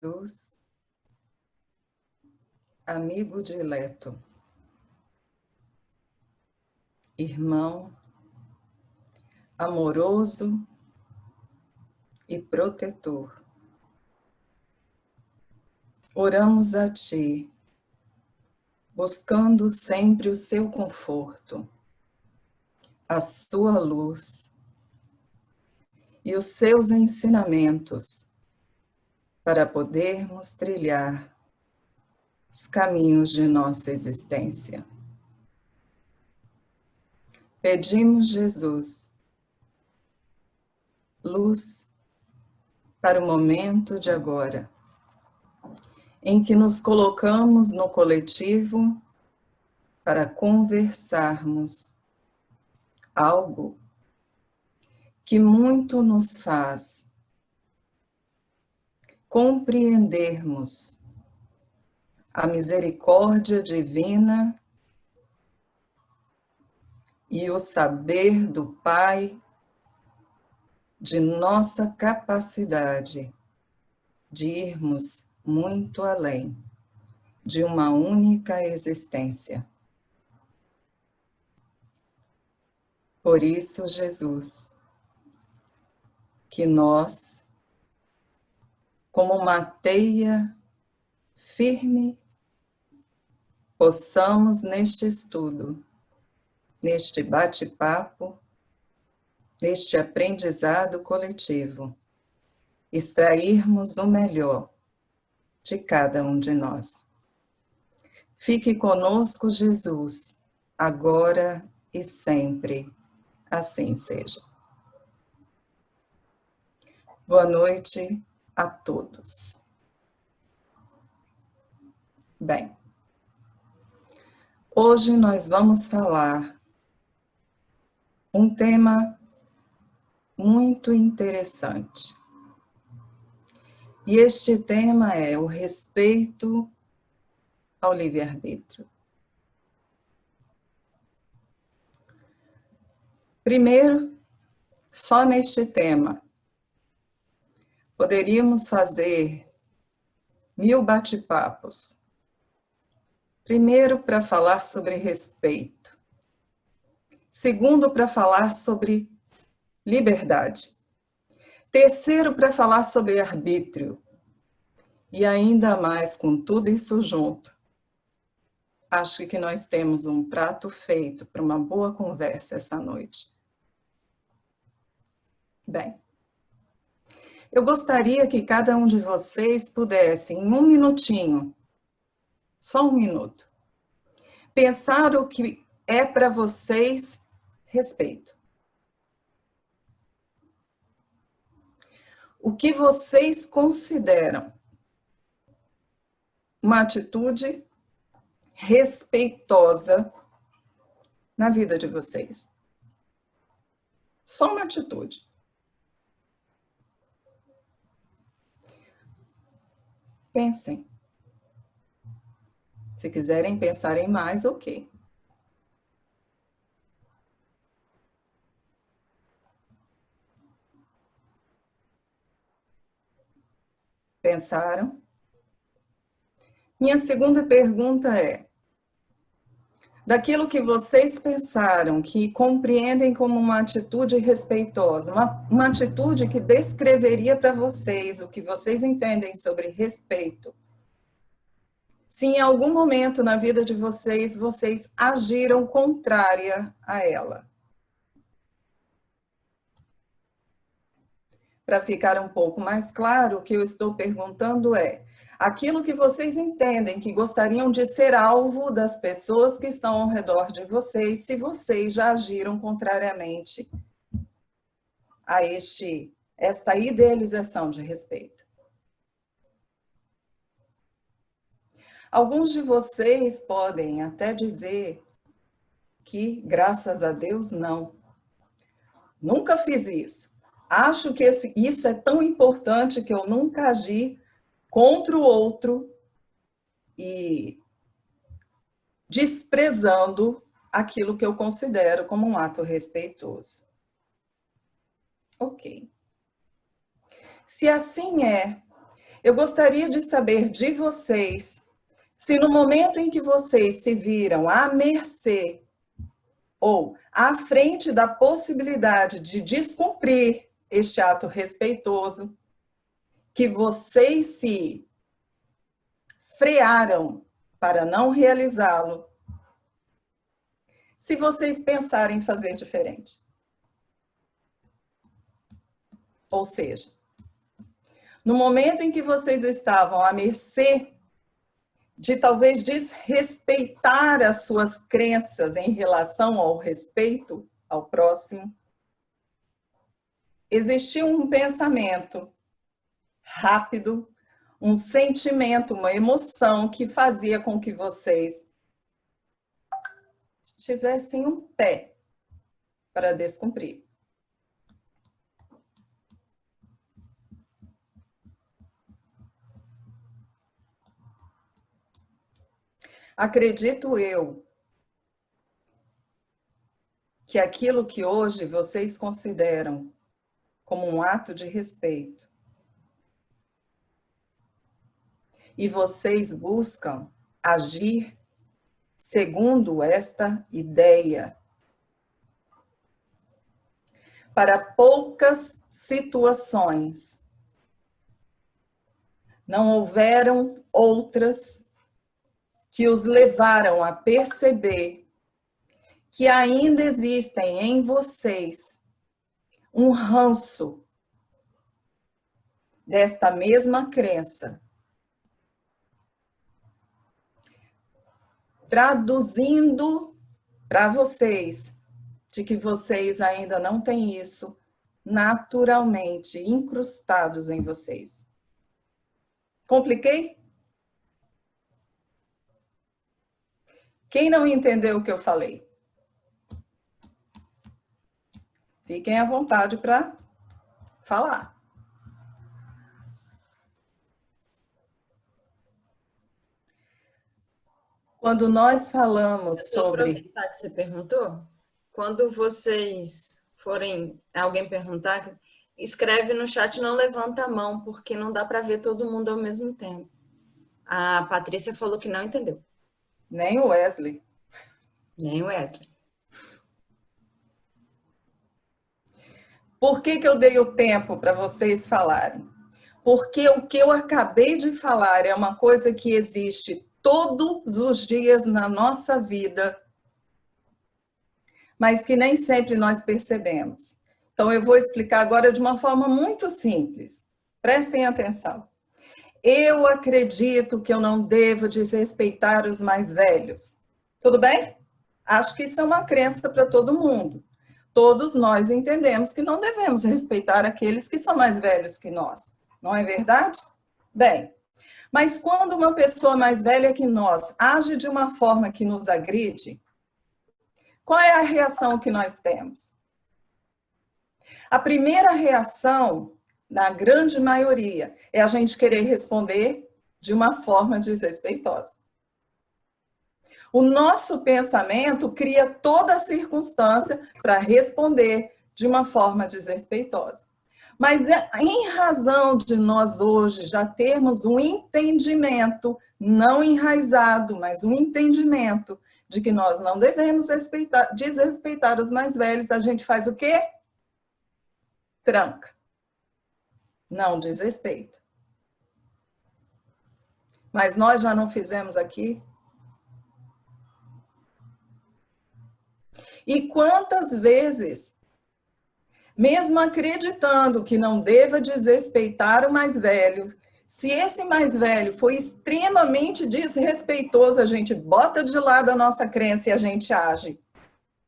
Jesus, amigo dileto, irmão, amoroso e protetor. Oramos a Ti, buscando sempre o Seu conforto, a Sua luz e os Seus ensinamentos para podermos trilhar os caminhos de nossa existência. Pedimos, Jesus, luz para o momento de agora, em que nos colocamos no coletivo para conversarmos algo que muito nos faz compreendermos a misericórdia divina e o saber do Pai de nossa capacidade de irmos muito além de uma única existência. Por isso, Jesus, que nós, como uma teia firme, possamos neste estudo, neste bate-papo, neste aprendizado coletivo, extrairmos o melhor de cada um de nós. Fique conosco, Jesus, agora e sempre, assim seja. Boa noite a todos. Bem, hoje nós vamos falar um tema muito interessante. E este tema é o respeito ao livre-arbítrio. Primeiro, só neste tema, poderíamos fazer 1000 bate-papos. Primeiro, para falar sobre respeito. Segundo, para falar sobre liberdade. Terceiro, para falar sobre arbítrio. E ainda mais com tudo isso junto. Acho que nós temos um prato feito para uma boa conversa essa noite. Bem, eu gostaria que cada um de vocês pudesse, em um minutinho, só um minuto, pensar o que é para vocês respeito. O que vocês consideram uma atitude respeitosa na vida de vocês? Só uma atitude. Pensem. Se quiserem pensar em mais, ok. Pensaram? Minha segunda pergunta é: daquilo que vocês pensaram, que compreendem como uma atitude respeitosa, uma atitude que descreveria para vocês o que vocês entendem sobre respeito, se em algum momento na vida de vocês, vocês agiram contrária a ela. Para ficar um pouco mais claro, o que eu estou perguntando é: aquilo que vocês entendem que gostariam de ser alvo das pessoas que estão ao redor de vocês, se vocês já agiram contrariamente a esta idealização de respeito. Alguns de vocês podem até dizer que, graças a Deus, não. Nunca fiz isso. Acho que isso é tão importante que eu nunca agi contra o outro e desprezando aquilo que eu considero como um ato respeitoso. Ok. Se assim é, Eu gostaria de saber de vocês se no momento em que vocês se viram à mercê ou à frente da possibilidade de descumprir este ato respeitoso, que vocês se frearam para não realizá-lo, se vocês pensarem em fazer diferente. Ou seja, no momento em que vocês estavam à mercê de talvez desrespeitar as suas crenças em relação ao respeito ao próximo, existia um pensamento rápido, um sentimento, uma emoção que fazia com que vocês tivessem um pé para descumprir. Acredito eu que aquilo que hoje vocês consideram como um ato de respeito e vocês buscam agir segundo esta ideia, para poucas situações, não houveram outras que os levaram a perceber que ainda existem em vocês um ranço desta mesma crença. Traduzindo para vocês de que vocês ainda não têm isso naturalmente incrustados em vocês. Compliquei? Quem não entendeu o que eu falei? Fiquem à vontade para falar. Quando nós falamos sobre... Aproveitar que você perguntou, quando vocês forem, alguém perguntar, escreve no chat, não levanta a mão, porque não dá para ver todo mundo ao mesmo tempo. A Patrícia falou que não entendeu. Nem o Wesley. Nem o Wesley. Por que eu dei o tempo para vocês falarem? Porque o que eu acabei de falar é uma coisa que existe todos os dias na nossa vida, mas que nem sempre nós percebemos. Então, eu vou explicar agora de uma forma muito simples. Prestem atenção. Eu acredito que eu não devo desrespeitar os mais velhos. Tudo bem? Acho que isso é uma crença para todo mundo. Todos nós entendemos que não devemos respeitar aqueles que são mais velhos que nós. Não é verdade? Bem, mas quando uma pessoa mais velha que nós age de uma forma que nos agride, qual é a reação que nós temos? A primeira reação, na grande maioria, é a gente querer responder de uma forma desrespeitosa. O nosso pensamento cria toda a circunstância para responder de uma forma desrespeitosa. Mas em razão de nós hoje já termos um entendimento, não enraizado, mas um entendimento de que nós não devemos desrespeitar os mais velhos, a gente faz o quê? Tranca. Não desrespeita. Mas nós já não fizemos aqui? E quantas vezes, mesmo acreditando que não deva desrespeitar o mais velho, se esse mais velho foi extremamente desrespeitoso, a gente bota de lado a nossa crença e a gente age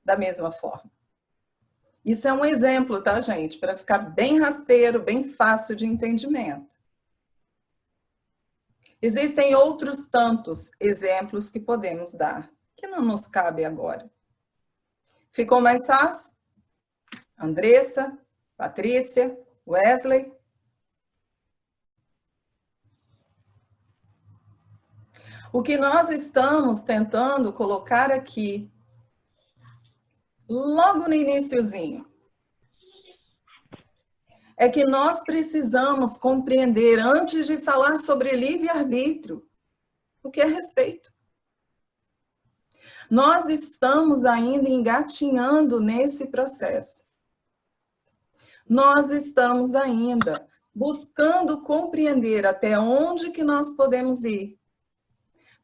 da mesma forma. Isso é um exemplo, tá, gente? Para ficar bem rasteiro, bem fácil de entendimento. Existem outros tantos exemplos que podemos dar, que não nos cabe agora. Ficou mais fácil? Andressa, Patrícia, Wesley? O que nós estamos tentando colocar aqui, logo no iniciozinho, é que nós precisamos compreender, antes de falar sobre livre-arbítrio, o que é respeito. Nós estamos ainda engatinhando nesse processo. Nós estamos ainda buscando compreender até onde que nós podemos ir,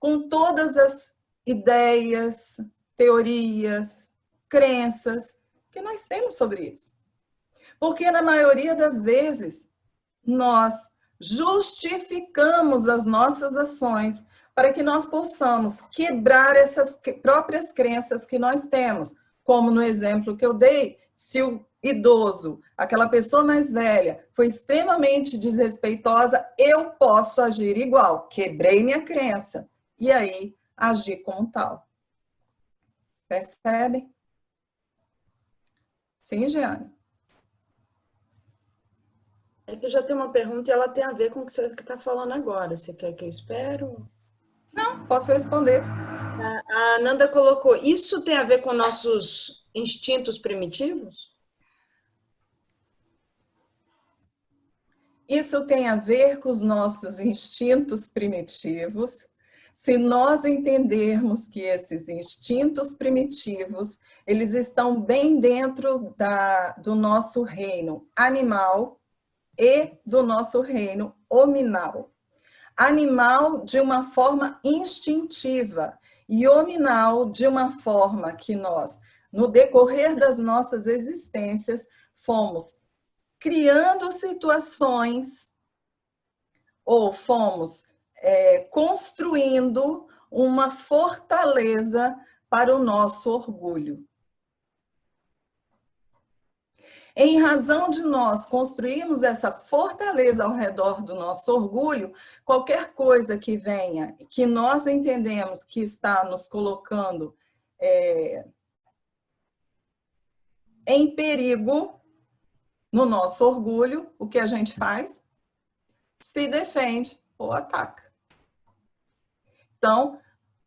com todas as ideias, teorias, crenças que nós temos sobre isso. Porque na maioria das vezes, nós justificamos as nossas ações para que nós possamos quebrar essas próprias crenças que nós temos. Como no exemplo que eu dei, se o idoso, aquela pessoa mais velha, foi extremamente desrespeitosa, eu posso agir igual. Quebrei minha crença. E aí, agir como tal. Percebe? Sim, Jeane? É que já tem uma pergunta e ela tem a ver com o que você está falando agora. Você quer que eu espero? Não, posso responder. A Ananda colocou, isso tem a ver com nossos instintos primitivos? Isso tem a ver com os nossos instintos primitivos. Se nós entendermos que esses instintos primitivos, eles estão bem dentro do nosso reino animal e do nosso reino hominal. Animal de uma forma instintiva e hominal de uma forma que nós, no decorrer das nossas existências, fomos criando situações ou fomos construindo uma fortaleza para o nosso orgulho. Em razão de nós construirmos essa fortaleza ao redor do nosso orgulho, qualquer coisa que venha, que nós entendemos que está nos colocando em perigo no nosso orgulho, o que a gente faz? Se defende ou ataca. Então,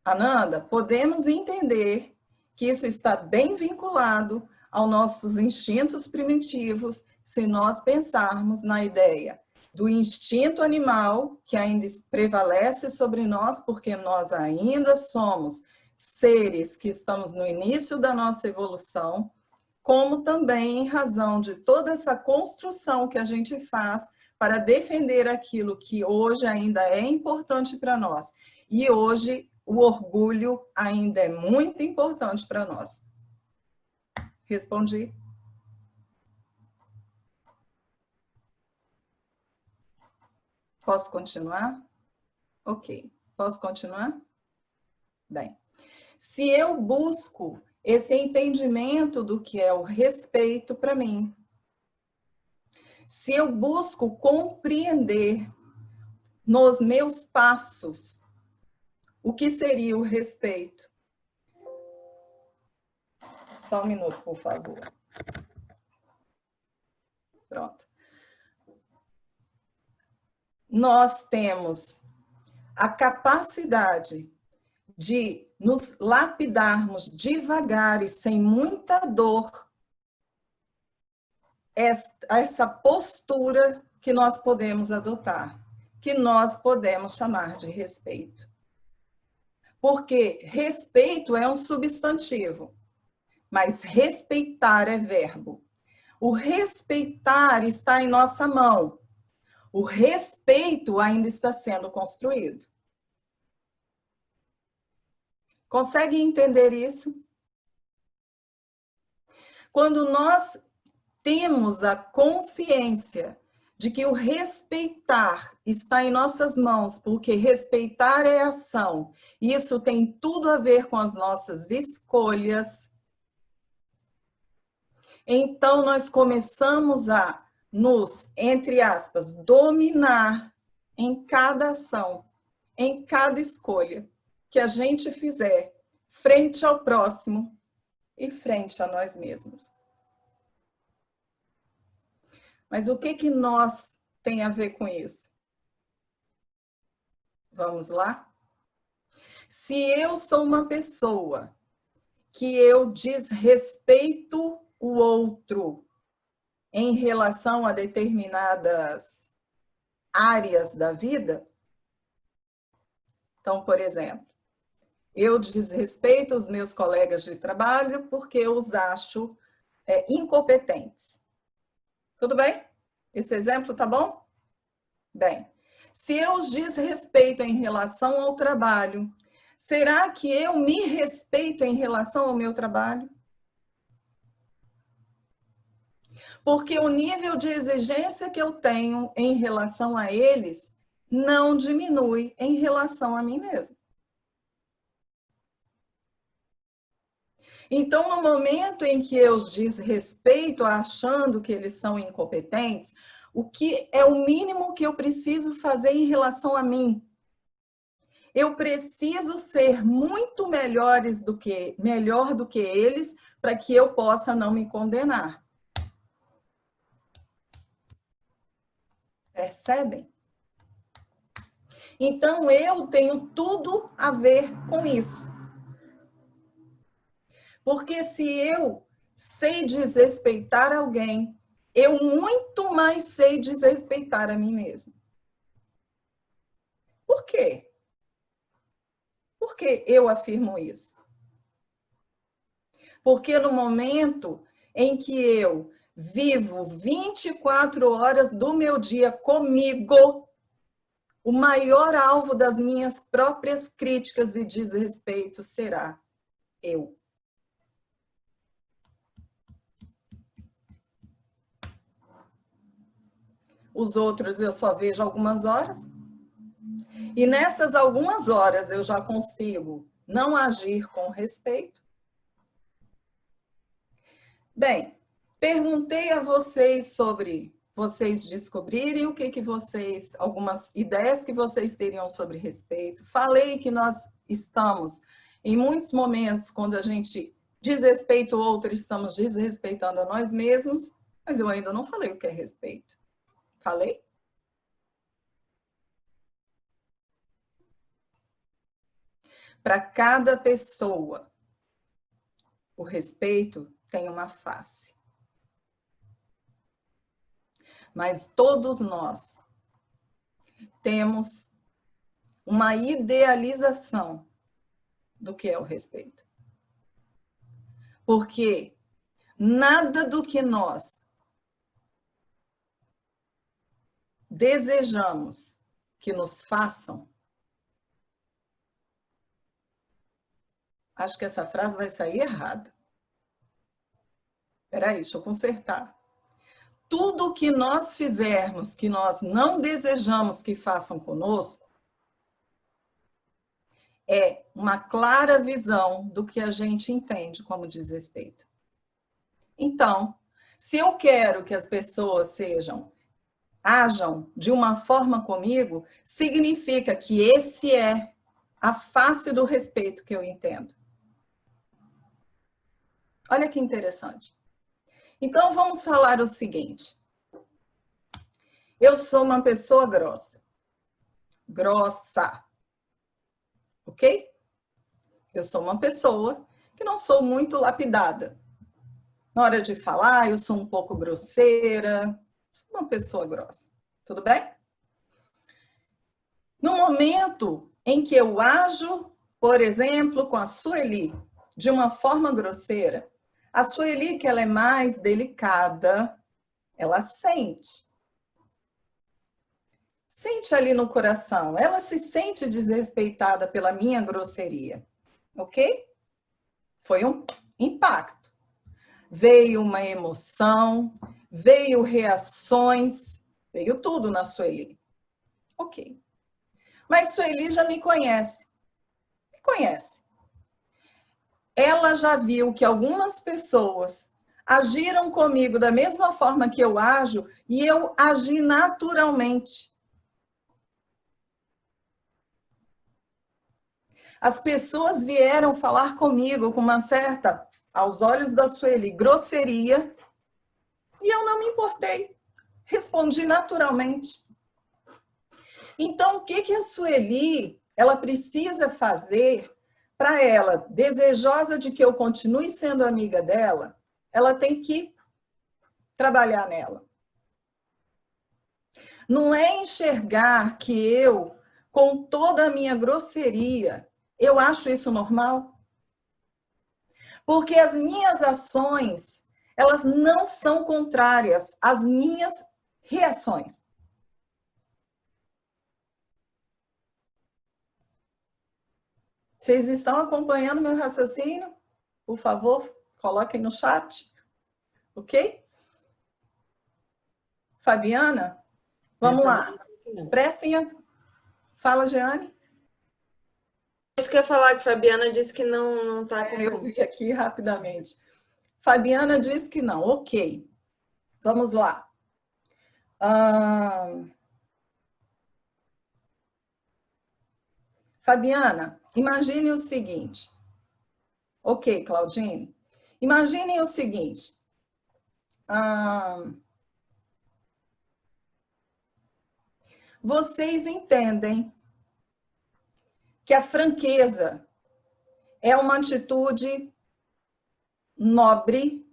Ananda, podemos entender que isso está bem vinculado aos nossos instintos primitivos, se nós pensarmos na ideia do instinto animal, que ainda prevalece sobre nós, porque nós ainda somos seres que estamos no início da nossa evolução, como também em razão de toda essa construção que a gente faz para defender aquilo que hoje ainda é importante para nós. E hoje o orgulho ainda é muito importante para nós. Respondi? Posso continuar? Ok. Posso continuar? Bem, se eu busco esse entendimento do que é o respeito para mim, se eu busco compreender nos meus passos o que seria o respeito. Só um minuto, por favor. Pronto. Nós temos a capacidade de nos lapidarmos devagar e sem muita dor essa postura que nós podemos adotar, que nós podemos chamar de respeito. Porque respeito é um substantivo, mas respeitar é verbo. O respeitar está em nossa mão. O respeito ainda está sendo construído. Consegue entender isso? Quando nós temos a consciência de que o respeitar está em nossas mãos, porque respeitar é ação, e isso tem tudo a ver com as nossas escolhas, então nós começamos a nos, entre aspas, dominar em cada ação, em cada escolha que a gente fizer, frente ao próximo e frente a nós mesmos. Mas o que nós tem a ver com isso? Vamos lá? Se eu sou uma pessoa que eu desrespeito o outro, em relação a determinadas áreas da vida. Então, por exemplo, eu desrespeito os meus colegas de trabalho porque eu os acho incompetentes. Tudo bem? Esse exemplo tá bom? Bem, se eu os desrespeito em relação ao trabalho, será que eu me respeito em relação ao meu trabalho? Porque o nível de exigência que eu tenho em relação a eles não diminui em relação a mim mesma. Então, no momento em que eu os desrespeito, achando que eles são incompetentes, o que é o mínimo que eu preciso fazer em relação a mim? Eu preciso ser muito melhor do que eles para que eu possa não me condenar. Percebem? Então, eu tenho tudo a ver com isso. Porque se eu sei desrespeitar alguém, eu muito mais sei desrespeitar a mim mesma. Por quê? Por que eu afirmo isso? Porque no momento em que eu vivo 24 horas do meu dia comigo, o maior alvo das minhas próprias críticas e desrespeitos será eu. Os outros eu só vejo algumas horas. E nessas algumas horas eu já consigo não agir com respeito. Bem, perguntei a vocês sobre vocês descobrirem o que vocês, algumas ideias que vocês teriam sobre respeito. Falei que nós estamos, em muitos momentos, quando a gente desrespeita o outro, estamos desrespeitando a nós mesmos, mas eu ainda não falei o que é respeito. Falei? Para cada pessoa, o respeito tem uma face. Mas todos nós temos uma idealização do que é o respeito. Porque nada do que nós desejamos que nos façam, acho que essa frase vai sair errada. Espera aí, deixa eu consertar. Tudo que nós fizermos que nós não desejamos que façam conosco é uma clara visão do que a gente entende como desrespeito. Então, se eu quero que as pessoas ajam de uma forma comigo, significa que esse é a face do respeito que eu entendo. Olha que interessante. Então, vamos falar o seguinte. Eu sou uma pessoa grossa. Grossa. Ok? Eu sou uma pessoa que não sou muito lapidada. Na hora de falar, eu sou um pouco grosseira. Sou uma pessoa grossa. Tudo bem? No momento em que eu ajo, por exemplo, com a Sueli, de uma forma grosseira, a Sueli, que ela é mais delicada, ela sente. Sente ali no coração. Ela se sente desrespeitada pela minha grosseria. Ok? Foi um impacto. Veio uma emoção, veio reações, veio tudo na Sueli. Ok. Mas Sueli já me conhece. Me conhece. Ela já viu que algumas pessoas agiram comigo da mesma forma que eu ajo e eu agi naturalmente. As pessoas vieram falar comigo com uma certa, aos olhos da Sueli, grosseria e eu não me importei. Respondi naturalmente. Então, o que a Sueli ela precisa fazer para ela, desejosa de que eu continue sendo amiga dela, ela tem que trabalhar nela. Não é enxergar que eu, com toda a minha grosseria, eu acho isso normal. Porque as minhas ações, elas não são contrárias às minhas reações. Vocês estão acompanhando meu raciocínio? Por favor, coloquem no chat. Ok? Fabiana? Vamos lá. Prestem a... Fala, Jeane. Isso que eu ia falar, que Fabiana disse que não está acompanhando. Eu vi aqui rapidamente. Fabiana diz que não. Ok. Vamos lá. Fabiana, imagine o seguinte. Ok, Claudine. Imaginem o seguinte. Vocês entendem que a franqueza é uma atitude nobre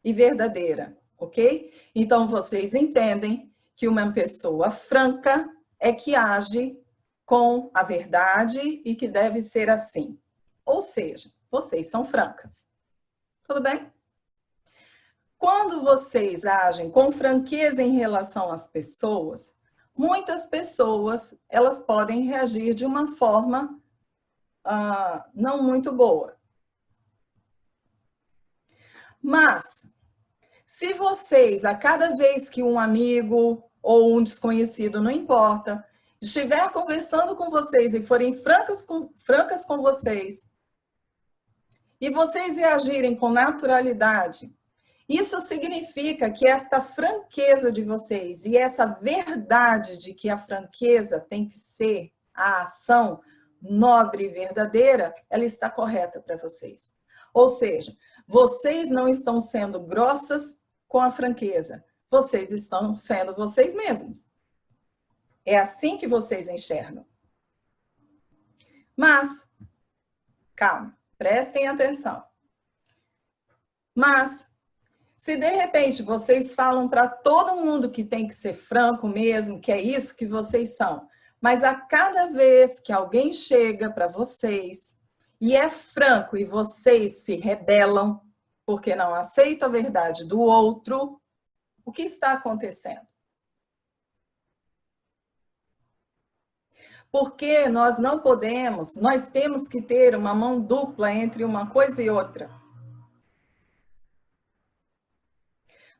e verdadeira, ok? Então, vocês entendem que uma pessoa franca é que age com a verdade e que deve ser assim. Ou seja, vocês são francas. Tudo bem? Quando vocês agem com franqueza em relação às pessoas, muitas pessoas, elas podem reagir de uma forma não muito boa. Mas, se vocês, a cada vez que um amigo ou um desconhecido, não importa, estiver conversando com vocês e forem francas com vocês, e vocês reagirem com naturalidade, isso significa que esta franqueza de vocês e essa verdade de que a franqueza tem que ser a ação nobre e verdadeira, ela está correta para vocês. Ou seja, vocês não estão sendo grossas com a franqueza, vocês estão sendo vocês mesmos. É assim que vocês enxergam. Mas, calma, prestem atenção. Mas, se de repente vocês falam para todo mundo que tem que ser franco mesmo, que é isso que vocês são, mas a cada vez que alguém chega para vocês e é franco e vocês se rebelam porque não aceitam a verdade do outro, o que está acontecendo? Porque nós não podemos, nós temos que ter uma mão dupla entre uma coisa e outra.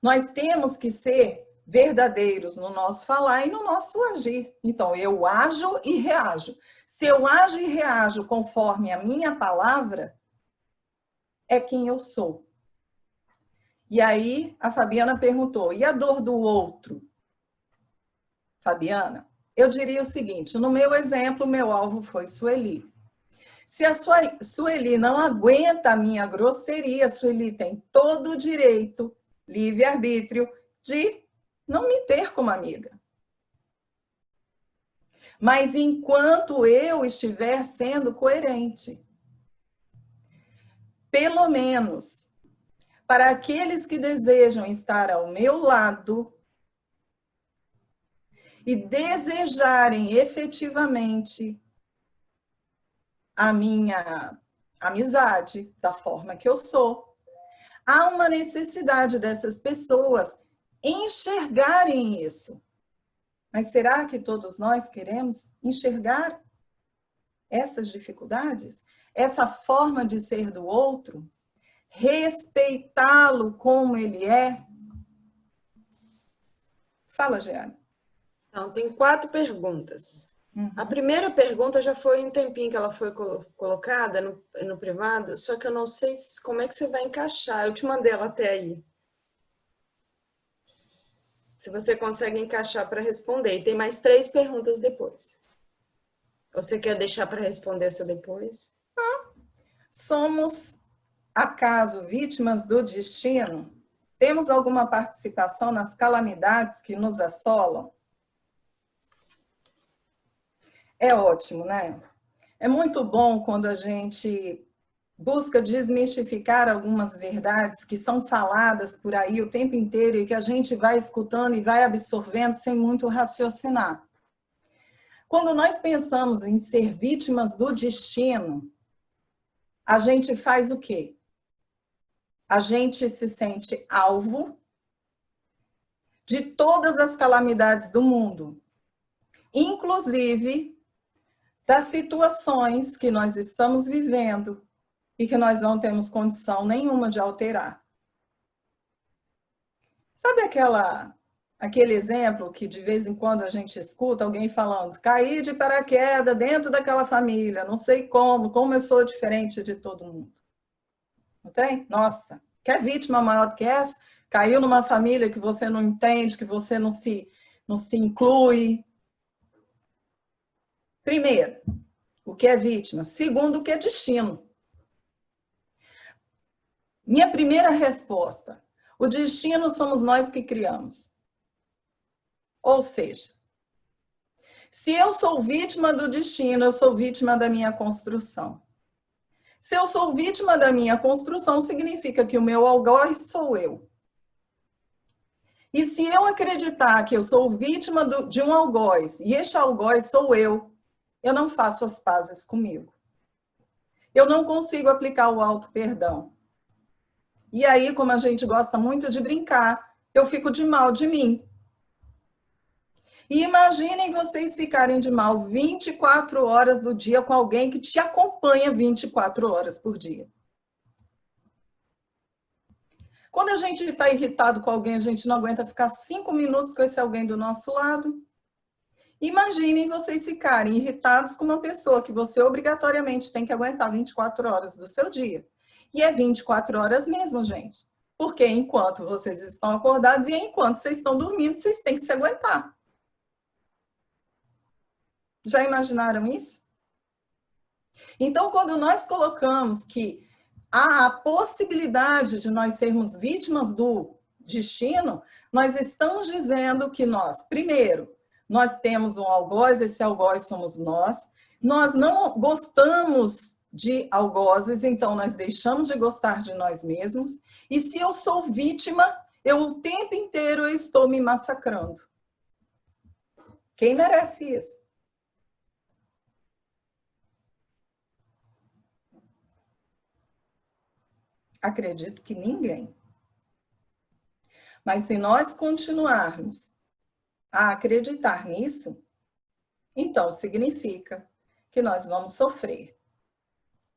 Nós temos que ser verdadeiros no nosso falar e no nosso agir. Então, eu ajo e reajo. Se eu ajo e reajo conforme a minha palavra, é quem eu sou. E aí, a Fabiana perguntou, e a dor do outro? Fabiana, eu diria o seguinte, no meu exemplo, meu alvo foi Sueli. Se a Sueli não aguenta a minha grosseria, a Sueli tem todo o direito, livre-arbítrio, de não me ter como amiga. Mas enquanto eu estiver sendo coerente, pelo menos para aqueles que desejam estar ao meu lado e desejarem efetivamente a minha amizade da forma que eu sou, há uma necessidade dessas pessoas enxergarem isso. Mas será que todos nós queremos enxergar essas dificuldades? Essa forma de ser do outro? Respeitá-lo como ele é? Fala, Jeane. Então, tem 4 perguntas. A primeira pergunta já foi um tempinho que ela foi colocada no privado, só que eu não sei como é que você vai encaixar. Eu te mandei ela até aí. Se você consegue encaixar para responder. E tem mais 3 perguntas depois. Ou você quer deixar para responder essa depois? Somos, acaso, vítimas do destino? Temos alguma participação nas calamidades que nos assolam? É ótimo, né? É muito bom quando a gente busca desmistificar algumas verdades que são faladas por aí o tempo inteiro e que a gente vai escutando e vai absorvendo sem muito raciocinar. Quando nós pensamos em ser vítimas do destino, a gente faz o quê? A gente se sente alvo de todas as calamidades do mundo, inclusive das situações que nós estamos vivendo e que nós não temos condição nenhuma de alterar. Sabe aquele exemplo que de vez em quando a gente escuta alguém falando, caí de paraquedas dentro daquela família, não sei como eu sou diferente de todo mundo. Não tem? Nossa, quer vítima maior do que essa? Caiu numa família que você não entende, que você não se inclui. Primeiro, o que é vítima? Segundo, o que é destino? Minha primeira resposta, o destino somos nós que criamos. Ou seja, se eu sou vítima do destino, eu sou vítima da minha construção. Se eu sou vítima da minha construção, significa que o meu algoz sou eu. E se eu acreditar que eu sou vítima de um algoz, e este algoz sou eu não faço as pazes comigo. Eu não consigo aplicar o auto-perdão. E aí, como a gente gosta muito de brincar, eu fico de mal de mim. E imaginem vocês ficarem de mal 24 horas do dia com alguém que te acompanha 24 horas por dia. Quando a gente está irritado com alguém, a gente não aguenta ficar 5 minutos com esse alguém do nosso lado. Imaginem vocês ficarem irritados com uma pessoa que você obrigatoriamente tem que aguentar 24 horas do seu dia. E é 24 horas mesmo, gente. Porque enquanto vocês estão acordados e enquanto vocês estão dormindo, vocês têm que se aguentar. Já imaginaram isso? Então, quando nós colocamos que há a possibilidade de nós sermos vítimas do destino, nós estamos dizendo que nós, primeiro, nós temos um algoz, esse algoz somos nós não gostamos de algozes, então nós deixamos de gostar de nós mesmos, e se eu sou vítima, o tempo inteiro eu estou me massacrando. Quem merece isso? Acredito que ninguém. Mas se nós continuarmos a acreditar nisso, então significa que nós vamos sofrer.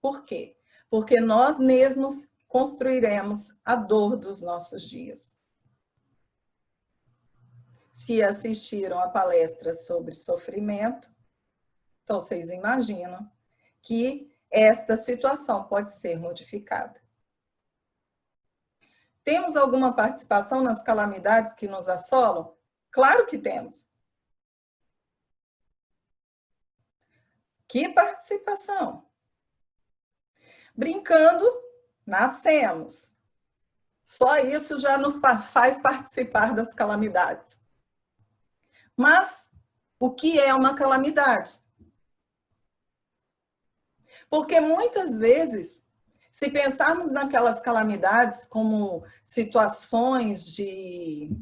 Por quê? Porque nós mesmos construiremos a dor dos nossos dias. Se assistiram a palestra sobre sofrimento, então vocês imaginam que esta situação pode ser modificada. Temos alguma participação nas calamidades que nos assolam? Claro que temos. Que participação? Brincando, nascemos. Só isso já nos faz participar das calamidades. Mas o que é uma calamidade? Porque muitas vezes, se pensarmos naquelas calamidades como situações de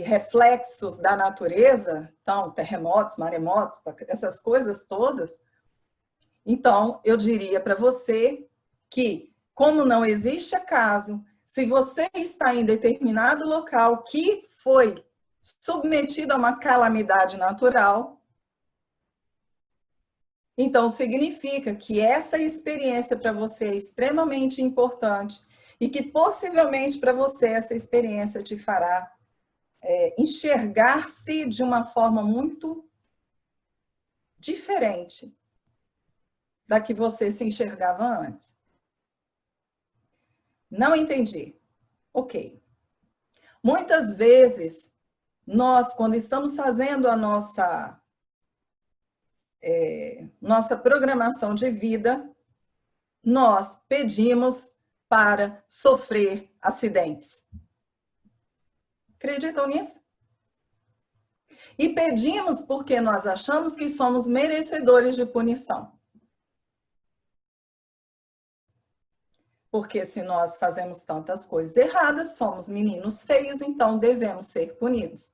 reflexos da natureza, então, terremotos, maremotos, essas coisas todas, então, eu diria para você que, como não existe acaso, se você está em determinado local que foi submetido a uma calamidade natural, então significa que essa experiência para você é extremamente importante e que possivelmente para você essa experiência te fará enxergar-se de uma forma muito diferente da que você se enxergava antes. Não entendi. Ok. Muitas vezes, nós, quando estamos fazendo a nossa programação de vida, nós pedimos para sofrer acidentes. Acreditam nisso? E pedimos porque nós achamos que somos merecedores de punição. Porque se nós fazemos tantas coisas erradas, somos meninos feios, então devemos ser punidos.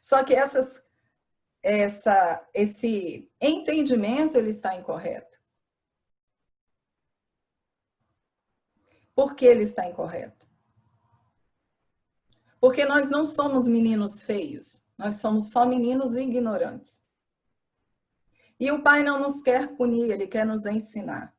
Só que esse entendimento ele está incorreto. Por que ele está incorreto? Porque nós não somos meninos feios, nós somos só meninos ignorantes. E o Pai não nos quer punir, ele quer nos ensinar.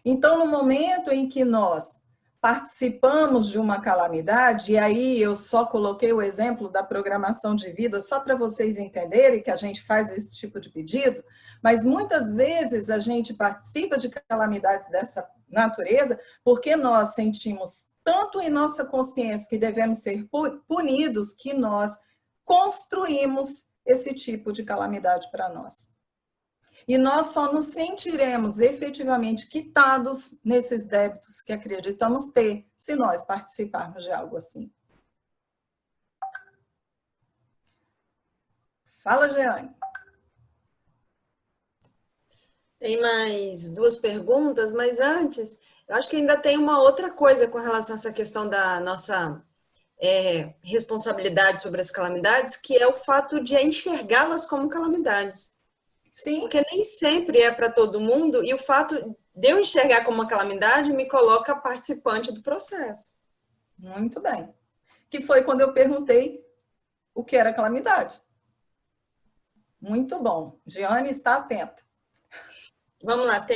Então, no momento em que nós participamos de uma calamidade, e aí eu só coloquei o exemplo da programação de vida só para vocês entenderem que a gente faz esse tipo de pedido, mas muitas vezes a gente participa de calamidades dessa natureza porque nós sentimos tanto em nossa consciência que devemos ser punidos que nós construímos esse tipo de calamidade para nós. E nós só nos sentiremos efetivamente quitados nesses débitos que acreditamos ter, se nós participarmos de algo assim. Fala, Jeane. Tem mais duas perguntas, mas antes, eu acho que ainda tem uma outra coisa com relação a essa questão da nossa responsabilidade sobre as calamidades, que é o fato de enxergá-las como calamidades. Sim. Porque nem sempre é para todo mundo, e o fato de eu enxergar como uma calamidade me coloca participante do processo. Muito bem. Que foi quando eu perguntei o que era calamidade. Muito bom. Jeane está atenta. Vamos lá,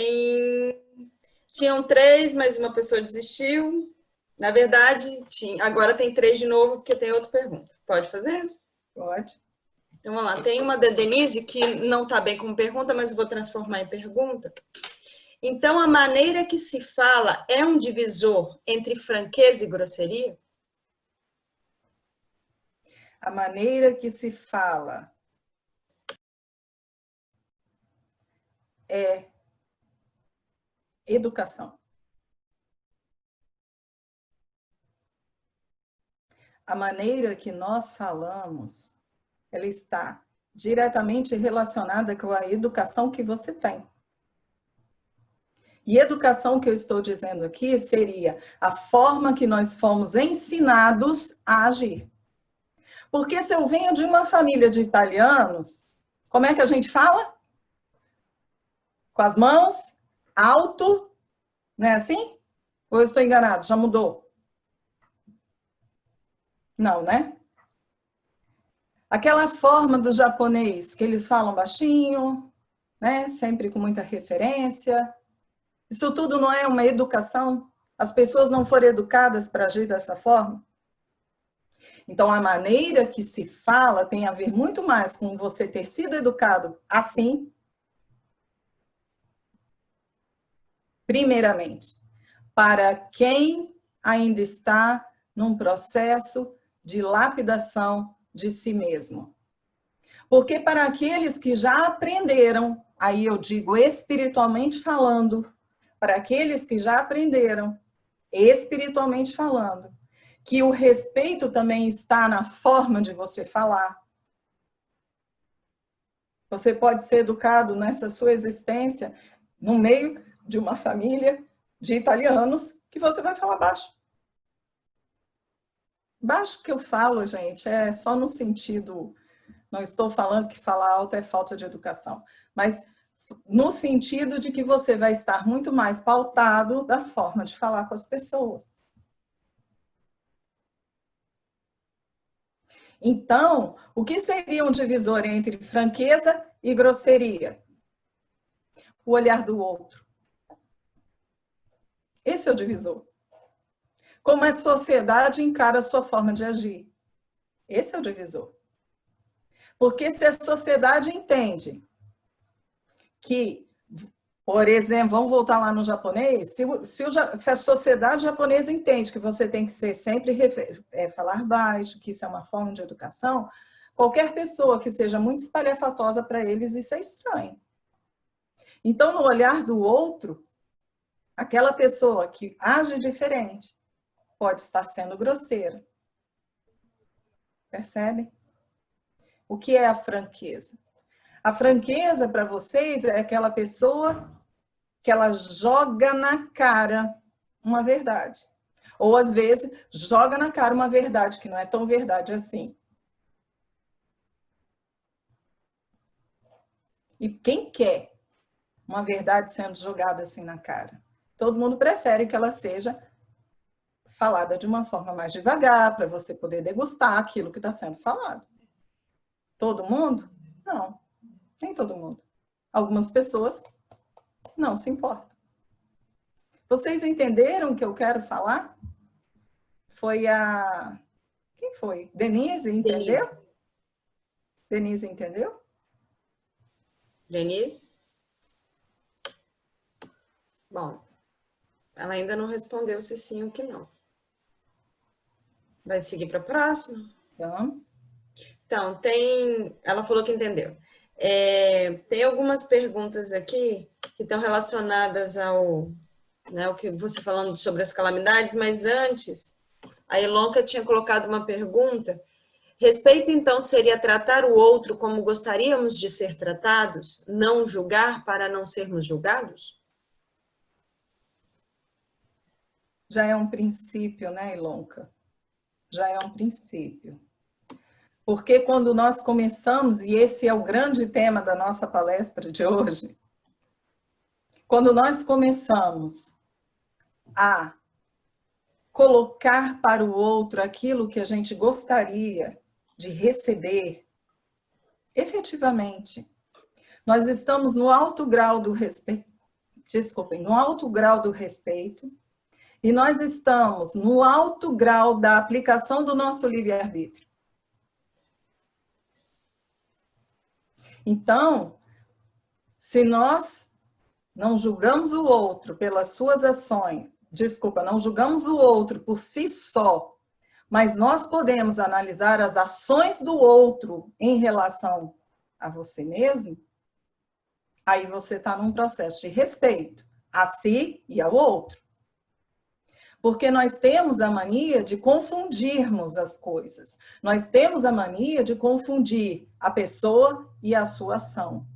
tinham 3, mas uma pessoa desistiu. Na verdade, agora tem 3 de novo, porque tem outra pergunta. Pode fazer? Pode. Então, vamos lá. Tem uma da Denise que não está bem como pergunta, mas eu vou transformar em pergunta. Então, a maneira que se fala é um divisor entre franqueza e grosseria? A maneira que se fala é educação. A maneira que nós falamos ela está diretamente relacionada com a educação que você tem. E educação que eu estou dizendo aqui seria a forma que nós fomos ensinados a agir. Porque se eu venho de uma família de italianos, como é que a gente fala? Com as mãos, alto, não é assim? Ou eu estou enganado? Já mudou? Não, né? Aquela forma do japonês, que eles falam baixinho, né? Sempre com muita referência. Isso tudo não é uma educação? As pessoas não foram educadas para agir dessa forma? Então, a maneira que se fala tem a ver muito mais com você ter sido educado assim, primeiramente, para quem ainda está num processo de lapidação de si mesmo. Porque para aqueles que já aprenderam, aí eu digo espiritualmente falando, para aqueles que já aprenderam, espiritualmente falando, que o respeito também está na forma de você falar. Você pode ser educado nessa sua existência, no meio de uma família de italianos, que você vai falar baixo. Baixo que eu falo, gente, é só no sentido, não estou falando que falar alto é falta de educação, mas no sentido de que você vai estar muito mais pautado da forma de falar com as pessoas. Então, o que seria um divisor entre franqueza e grosseria? O olhar do outro. Esse é o divisor. Como a sociedade encara a sua forma de agir. Esse é o divisor. Porque se a sociedade entende que, por exemplo, vamos voltar lá no japonês, se a sociedade japonesa entende que você tem que ser sempre falar baixo, que isso é uma forma de educação, qualquer pessoa que seja muito espalhafatosa para eles, isso é estranho. Então, no olhar do outro, aquela pessoa que age diferente pode estar sendo grosseira. Percebem? O que é a franqueza? A franqueza para vocês é aquela pessoa que ela joga na cara uma verdade. Ou, às vezes, joga na cara uma verdade que não é tão verdade assim. E quem quer uma verdade sendo jogada assim na cara? Todo mundo prefere que ela seja falada de uma forma mais devagar, para você poder degustar aquilo que está sendo falado. Todo mundo? Não, nem todo mundo. Algumas pessoas não se importam. Vocês entenderam o que eu quero falar? Foi a... Quem foi? Denise, entendeu? Denise, entendeu? Denise? Bom, ela ainda não respondeu se sim ou que não. Vai seguir para a próxima? Vamos. Então, ela falou que entendeu. Tem algumas perguntas aqui que estão relacionadas ao, né, o que você falando sobre as calamidades, mas antes, a Ilonka tinha colocado uma pergunta. Respeito, então, seria tratar o outro como gostaríamos de ser tratados, não julgar para não sermos julgados? Já é um princípio, né, Ilonka? Já é um princípio. Porque quando nós começamos, e esse é o grande tema da nossa palestra de hoje, quando nós começamos a colocar para o outro aquilo que a gente gostaria de receber, efetivamente, nós estamos no alto grau do respeito, desculpem, no alto grau do respeito, e nós estamos no alto grau da aplicação do nosso livre-arbítrio. Então, se nós não julgamos o outro pelas suas ações, não julgamos o outro por si só, mas nós podemos analisar as ações do outro em relação a você mesmo, aí você está num processo de respeito a si e ao outro. Porque nós temos a mania de confundirmos as coisas. Nós temos a mania de confundir a pessoa e a sua ação.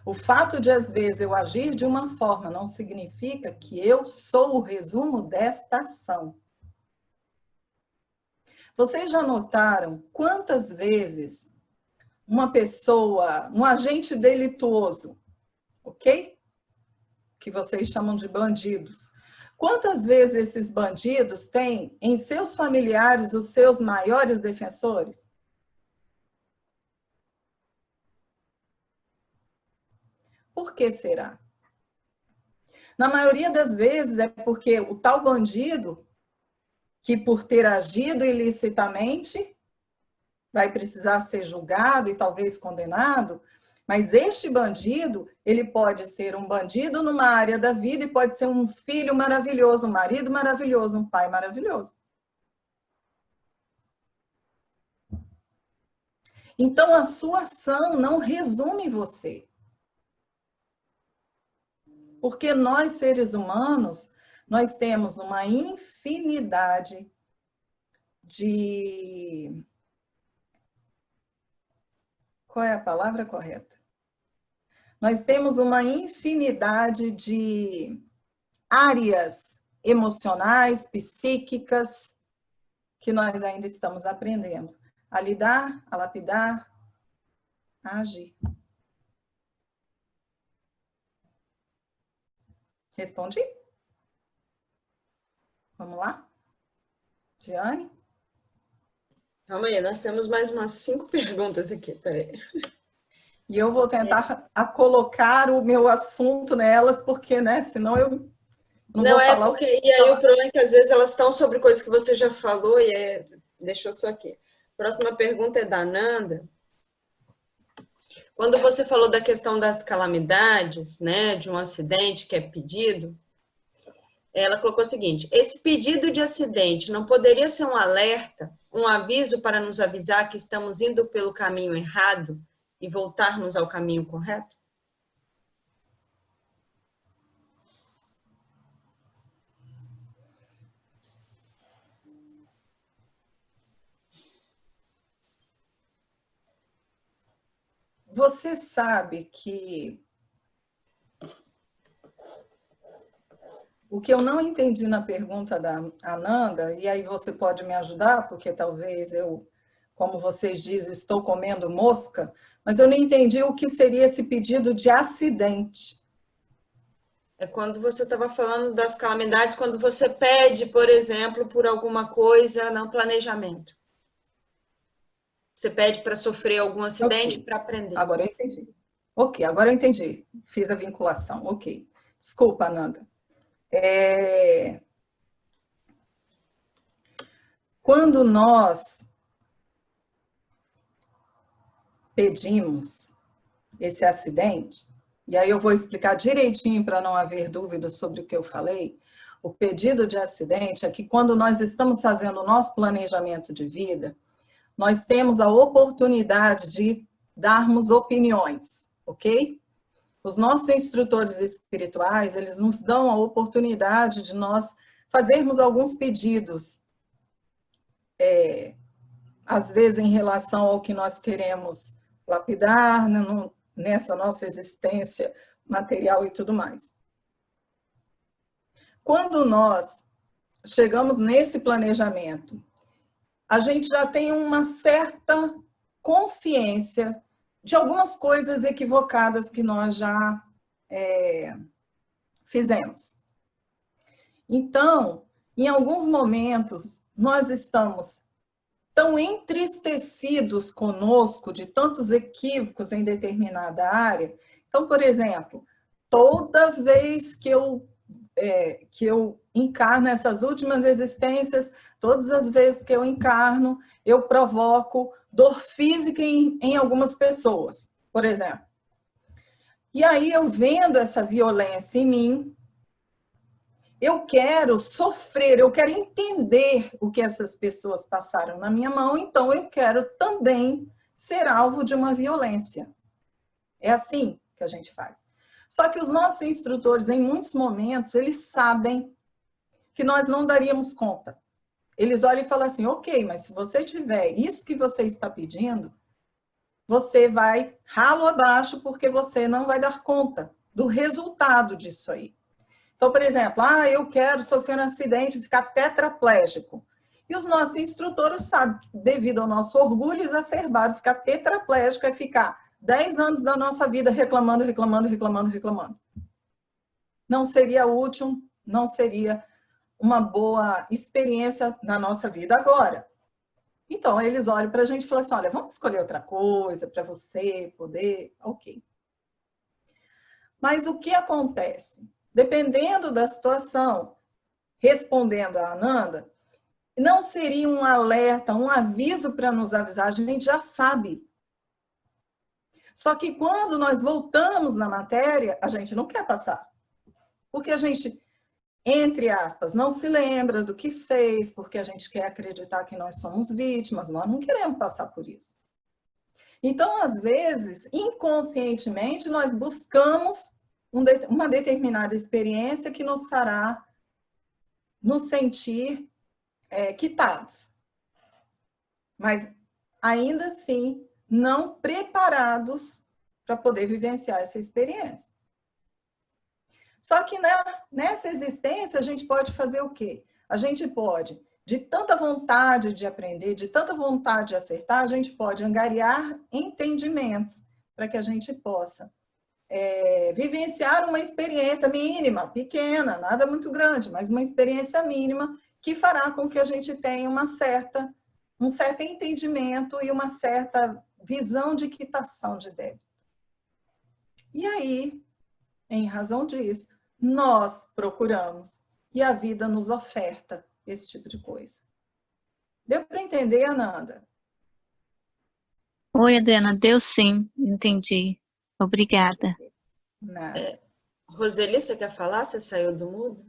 O fato de, às vezes, eu agir de uma forma não significa que eu sou o resumo desta ação. Vocês já notaram quantas vezes uma pessoa, um agente delituoso, ok? Que vocês chamam de bandidos. Quantas vezes esses bandidos têm em seus familiares os seus maiores defensores? Por que será? Na maioria das vezes é porque o tal bandido, que por ter agido ilicitamente, vai precisar ser julgado e talvez condenado, mas este bandido, ele pode ser um bandido numa área da vida e pode ser um filho maravilhoso, um marido maravilhoso, um pai maravilhoso. Então, a sua ação não resume você. Porque nós, seres humanos, nós temos uma infinidade de... Qual é a palavra correta? Nós temos uma infinidade de áreas emocionais, psíquicas, que nós ainda estamos aprendendo a lidar, a lapidar, a agir. Respondi? Vamos lá? Giane? Calma aí, nós temos mais umas 5 perguntas aqui, peraí. E eu vou tentar colocar o meu assunto nelas, porque, né, senão eu não vou falar. Porque, e aí o problema é que às vezes elas estão sobre coisas que você já falou e deixou só aqui. Próxima pergunta é da Nanda. Quando você falou da questão das calamidades, né, de um acidente que é pedido, ela colocou o seguinte: esse pedido de acidente não poderia ser um alerta, um aviso para nos avisar que estamos indo pelo caminho errado e voltarmos ao caminho correto? Você sabe que o que eu não entendi na pergunta da Ananda, e aí você pode me ajudar, porque talvez eu, como vocês dizem, estou comendo mosca, mas eu não entendi o que seria esse pedido de acidente. É quando você estava falando das calamidades, quando você pede, por exemplo, por alguma coisa no planejamento. Você pede para sofrer algum acidente para aprender. Agora eu entendi. Ok, agora eu entendi. Fiz a vinculação. Ok. Desculpa, Ananda. Quando nós pedimos esse acidente, e aí eu vou explicar direitinho para não haver dúvidas sobre o que eu falei, o pedido de acidente é que quando nós estamos fazendo o nosso planejamento de vida, nós temos a oportunidade de darmos opiniões, ok? Os nossos instrutores espirituais, eles nos dão a oportunidade de nós fazermos alguns pedidos, às vezes em relação ao que nós queremos lapidar nessa nossa existência material e tudo mais. Quando nós chegamos nesse planejamento, a gente já tem uma certa consciência de algumas coisas equivocadas que nós já fizemos. Então, em alguns momentos, nós estamos tão entristecidos conosco de tantos equívocos em determinada área. Então, por exemplo, toda vez que eu encarno essas últimas existências, todas as vezes que eu encarno, eu provoco dor física em algumas pessoas, por exemplo. E aí, eu vendo essa violência em mim, eu quero sofrer, eu quero entender o que essas pessoas passaram na minha mão, então eu quero também ser alvo de uma violência. É assim que a gente faz. Só que os nossos instrutores, em muitos momentos, eles sabem que nós não daríamos conta. Eles olham e falam assim, ok, mas se você tiver isso que você está pedindo, você vai ralo abaixo porque você não vai dar conta do resultado disso aí. Então, por exemplo, eu quero sofrer um acidente e ficar tetraplégico. E os nossos instrutores sabem que, devido ao nosso orgulho exacerbado, ficar tetraplégico é ficar 10 anos da nossa vida reclamando. Não seria útil, não seria uma boa experiência na nossa vida agora. Então, eles olham para a gente e falam assim, olha, vamos escolher outra coisa para você poder... Ok. Mas o que acontece? Dependendo da situação, respondendo a Ananda, não seria um alerta, um aviso para nos avisar, a gente já sabe. Só que quando nós voltamos na matéria, a gente não quer passar. Porque a gente, entre aspas, não se lembra do que fez, porque a gente quer acreditar que nós somos vítimas, nós não queremos passar por isso. Então, às vezes, inconscientemente, nós buscamos uma determinada experiência que nos fará nos sentir quitados. Mas, ainda assim, não preparados para poder vivenciar essa experiência. Só que nessa existência, a gente pode fazer o quê? A gente pode, de tanta vontade de aprender, de tanta vontade de acertar, a gente pode angariar entendimentos para que a gente possa vivenciar uma experiência mínima, pequena, nada muito grande, mas uma experiência mínima que fará com que a gente tenha um certo entendimento e uma certa visão de quitação de débito. E aí, em razão disso, nós procuramos e a vida nos oferta esse tipo de coisa. Deu para entender, Ananda? Oi, Adriana, deu sim, entendi. Obrigada. Roseli, você quer falar? Você saiu do mudo?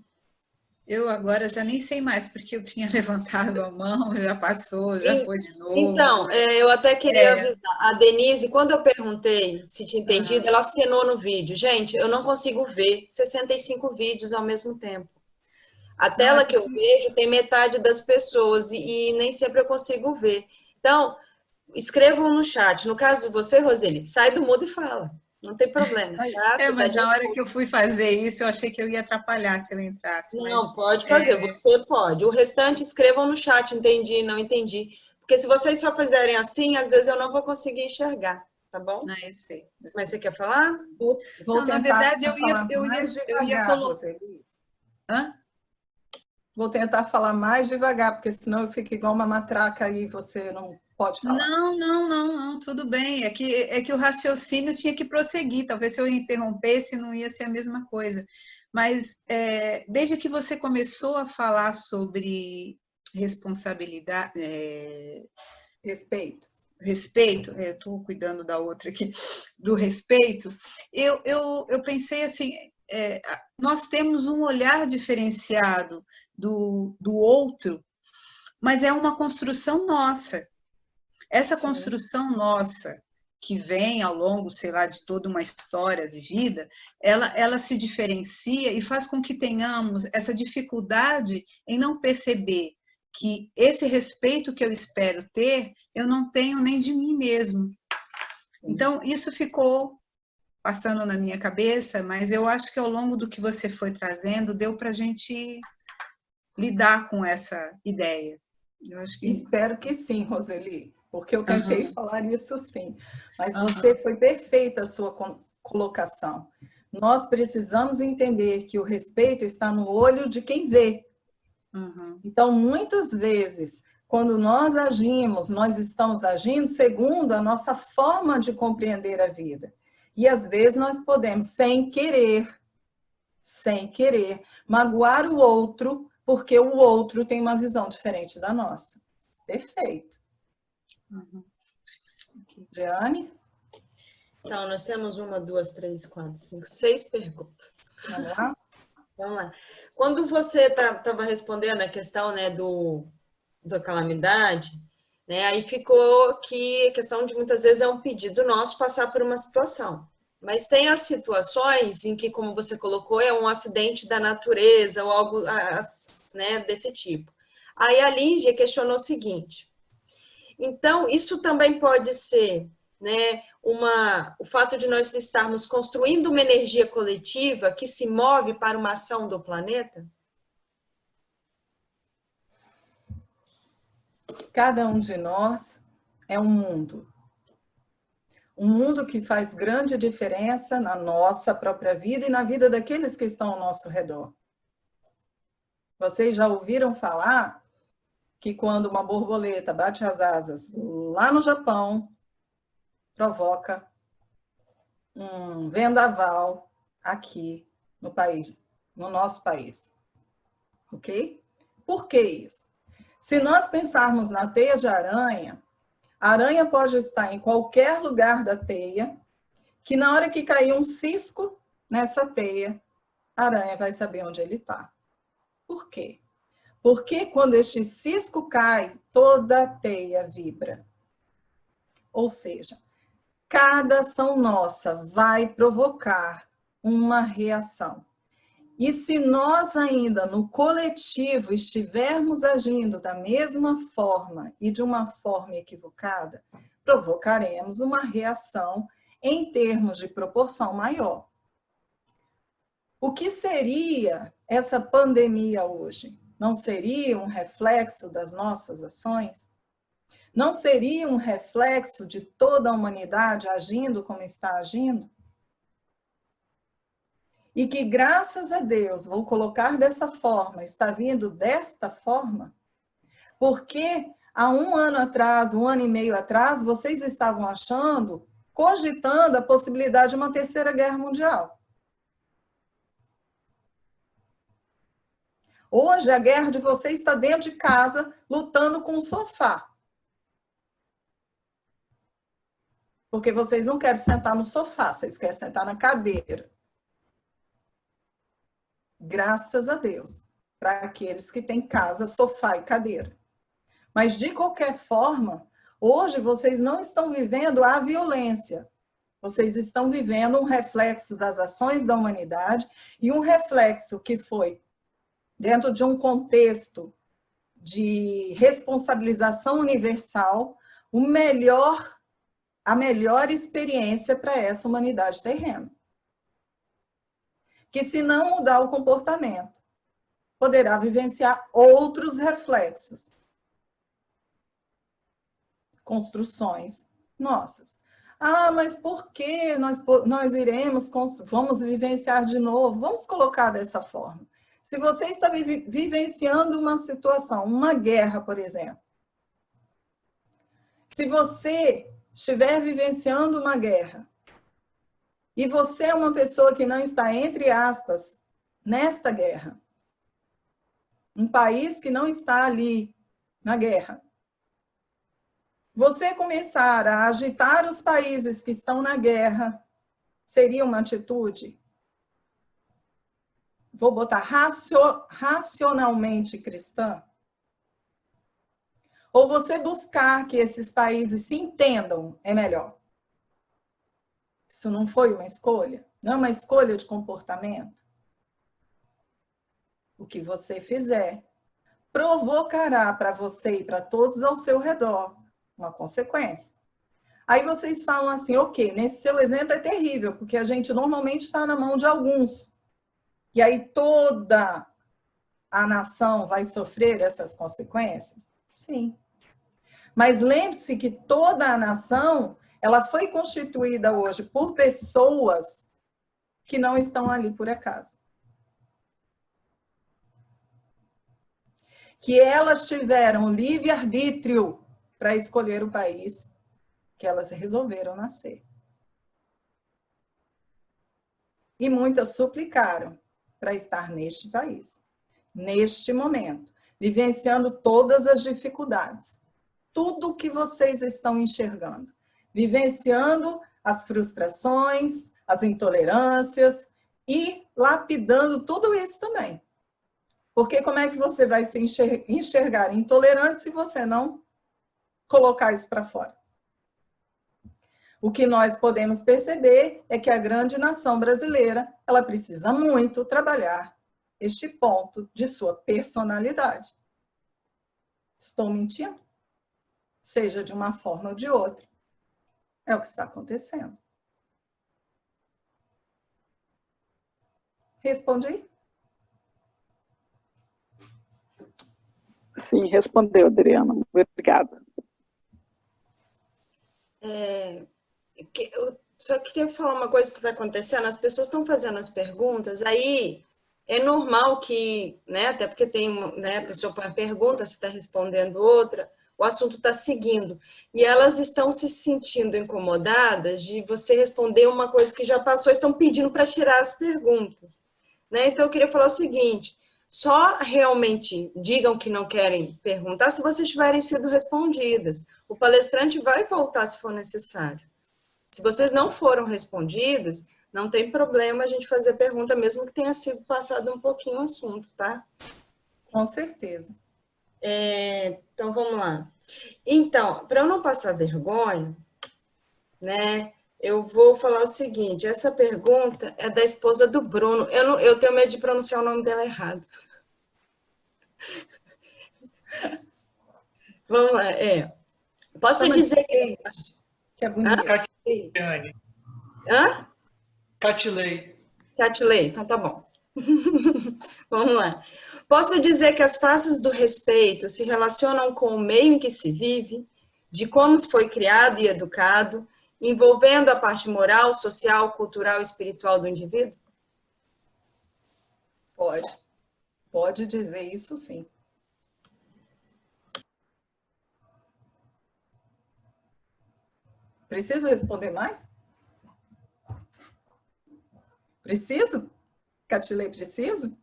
Eu agora já nem sei mais, porque eu tinha levantado a mão, já passou, já foi de novo. Então, eu até queria avisar. A Denise, quando eu perguntei se tinha entendido, ela assinou no vídeo. Gente, eu não consigo ver 65 vídeos ao mesmo tempo. A tela que eu vejo tem metade das pessoas e nem sempre eu consigo ver. Então, escrevam no chat. No caso de você, Roseli, sai do mudo e fala. Não tem problema, tá? Você Mas tá na hora que eu fui fazer isso, eu achei que eu ia atrapalhar se eu entrasse. Não, pode fazer, você pode. O restante escrevam no chat, entendi, não entendi. Porque se vocês só fizerem assim, às vezes eu não vou conseguir enxergar, tá bom? Não, eu sei. Mas você quer falar? Vou na tentar verdade, falar mais devagar, Roseli. Hã? Vou tentar falar mais devagar, porque senão eu fico igual uma matraca e você não pode falar. Não, tudo bem. É que o raciocínio tinha que prosseguir. Talvez se eu interrompesse, não ia ser a mesma coisa. Mas desde que você começou a falar sobre responsabilidade, respeito, eu estou cuidando da outra aqui, do respeito, eu pensei assim, nós temos um olhar diferenciado do outro, mas é uma construção nossa. Essa construção nossa, que vem ao longo, sei lá, de toda uma história vivida, ela se diferencia e faz com que tenhamos essa dificuldade em não perceber que esse respeito que eu espero ter, eu não tenho nem de mim mesmo. Então, isso ficou passando na minha cabeça, mas eu acho que ao longo do que você foi trazendo, deu para a gente lidar com essa ideia. Eu acho que... Espero que sim, Roseli, porque eu tentei falar isso sim, mas você foi perfeita a sua colocação. Nós precisamos entender que o respeito está no olho de quem vê. Então, muitas vezes, quando nós agimos, nós estamos agindo segundo a nossa forma de compreender a vida. E às vezes nós podemos, sem querer, magoar o outro, porque o outro tem uma visão diferente da nossa. Perfeito. Jeane? Então, nós temos 1, 2, 3, 4, 5, 6 perguntas. Vamos lá? Vamos lá. Quando você estava respondendo a questão, né, da calamidade, né, aí ficou que a questão de muitas vezes é um pedido nosso passar por uma situação. Mas tem as situações em que, como você colocou, é um acidente da natureza ou algo, né, desse tipo. Aí a Lígia questionou o seguinte: então, isso também pode ser, né, o fato de nós estarmos construindo uma energia coletiva que se move para uma ação do planeta? Cada um de nós é um mundo. Um mundo que faz grande diferença na nossa própria vida e na vida daqueles que estão ao nosso redor. Vocês já ouviram falar que quando uma borboleta bate as asas lá no Japão, provoca um vendaval aqui no país, no nosso país. Ok? Por que isso? Se nós pensarmos na teia de aranha, a aranha pode estar em qualquer lugar da teia, que na hora que cair um cisco nessa teia, a aranha vai saber onde ele está. Por quê? Porque quando este cisco cai, toda a teia vibra. Ou seja, cada ação nossa vai provocar uma reação. E se nós ainda no coletivo estivermos agindo da mesma forma e de uma forma equivocada, provocaremos uma reação em termos de proporção maior. O que seria essa pandemia hoje? Não seria um reflexo das nossas ações? Não seria um reflexo de toda a humanidade agindo como está agindo? E que, graças a Deus, vou colocar dessa forma, está vindo desta forma, porque há 1 ano atrás, 1 ano e meio atrás, vocês estavam achando, cogitando a possibilidade de uma 3ª Guerra Mundial. Hoje, a guerra de vocês está dentro de casa, lutando com o sofá. Porque vocês não querem sentar no sofá, vocês querem sentar na cadeira. Graças a Deus, para aqueles que têm casa, sofá e cadeira. Mas, de qualquer forma, hoje vocês não estão vivendo a violência. Vocês estão vivendo um reflexo das ações da humanidade e um reflexo que foi dentro de um contexto de responsabilização universal, o melhor a melhor experiência para essa humanidade terrena. Que se não mudar o comportamento, poderá vivenciar outros reflexos. Construções nossas. Ah, mas por que nós vamos vivenciar de novo? Vamos colocar dessa forma. Se você está vivenciando uma situação, uma guerra, por exemplo. Se você estiver vivenciando uma guerra, e você é uma pessoa que não está, entre aspas, nesta guerra, um país que não está ali na guerra, você começar a agitar os países que estão na guerra, seria uma atitude, vou botar racionalmente cristã? Ou você buscar que esses países se entendam é melhor? Isso não foi uma escolha? Não é uma escolha de comportamento? O que você fizer provocará para você e para todos ao seu redor uma consequência. Aí vocês falam assim, ok, nesse seu exemplo é terrível, porque a gente normalmente está na mão de alguns. E aí toda a nação vai sofrer essas consequências? Sim. Mas lembre-se que toda a nação, ela foi constituída hoje por pessoas que não estão ali por acaso. Que elas tiveram livre-arbítrio para escolher o país que elas resolveram nascer. E muitas suplicaram para estar neste país, neste momento, vivenciando todas as dificuldades, tudo que vocês estão enxergando, vivenciando as frustrações, as intolerâncias e lapidando tudo isso também. Porque como é que você vai se enxergar intolerante se você não colocar isso para fora? O que nós podemos perceber é que a grande nação brasileira, ela precisa muito trabalhar este ponto de sua personalidade. Estou mentindo? Seja de uma forma ou de outra. É o que está acontecendo. Responde aí. Sim, respondeu, Adriana. Obrigada. Eu só queria falar uma coisa que está acontecendo. As pessoas estão fazendo as perguntas, aí é normal que, né, até porque tem, né, a pessoa põe a pergunta, você está respondendo outra, o assunto está seguindo. E elas estão se sentindo incomodadas de você responder uma coisa que já passou, estão pedindo para tirar as perguntas. Né? Então, eu queria falar o seguinte, só realmente digam que não querem perguntar se vocês tiverem sido respondidas. O palestrante vai voltar se for necessário. Se vocês não foram respondidas, não tem problema a gente fazer pergunta, mesmo que tenha sido passado um pouquinho o assunto, tá? Com certeza. Então, vamos lá. Então, para eu não passar vergonha, né, eu vou falar o seguinte, essa pergunta é da esposa do Bruno. Eu tenho medo de pronunciar o nome dela errado. Vamos lá, Posso dizer que é bonito. Catilei. Hã? Catilei. Catilei, então tá bom. Vamos lá. Posso dizer que as faces do respeito se relacionam com o meio em que se vive, de como se foi criado e educado, envolvendo a parte moral, social, cultural e espiritual do indivíduo? Pode. Pode dizer isso, sim. Preciso responder mais? Preciso? Catilei, preciso?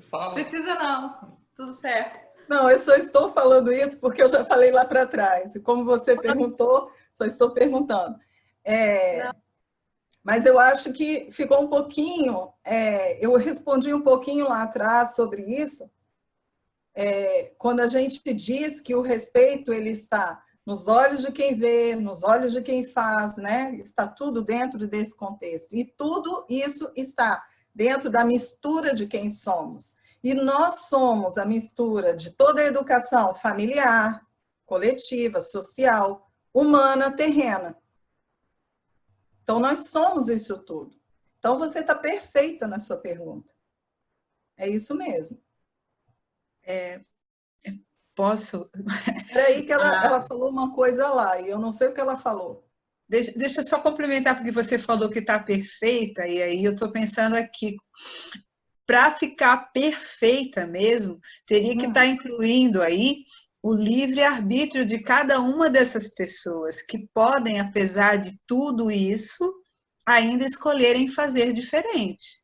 Fala. Precisa não, tudo certo. Não, eu só estou falando isso porque eu já falei lá para trás. E como você perguntou, só estou perguntando. Mas eu acho que ficou um pouquinho... eu respondi um pouquinho lá atrás sobre isso. Quando a gente diz que o respeito ele está nos olhos de quem vê, nos olhos de quem faz, né? Está tudo dentro desse contexto. E tudo isso está dentro da mistura de quem somos. E nós somos a mistura de toda a educação familiar, coletiva, social, humana, terrena. Então, nós somos isso tudo. Então, você está perfeita na sua pergunta. É isso mesmo. Posso? Peraí que ela falou uma coisa lá, e eu não sei o que ela falou. Deixa eu só complementar, porque você falou que está perfeita, e aí eu estou pensando aqui, para ficar perfeita mesmo, teria que estar incluindo aí o livre-arbítrio de cada uma dessas pessoas, que podem, apesar de tudo isso, ainda escolherem fazer diferente.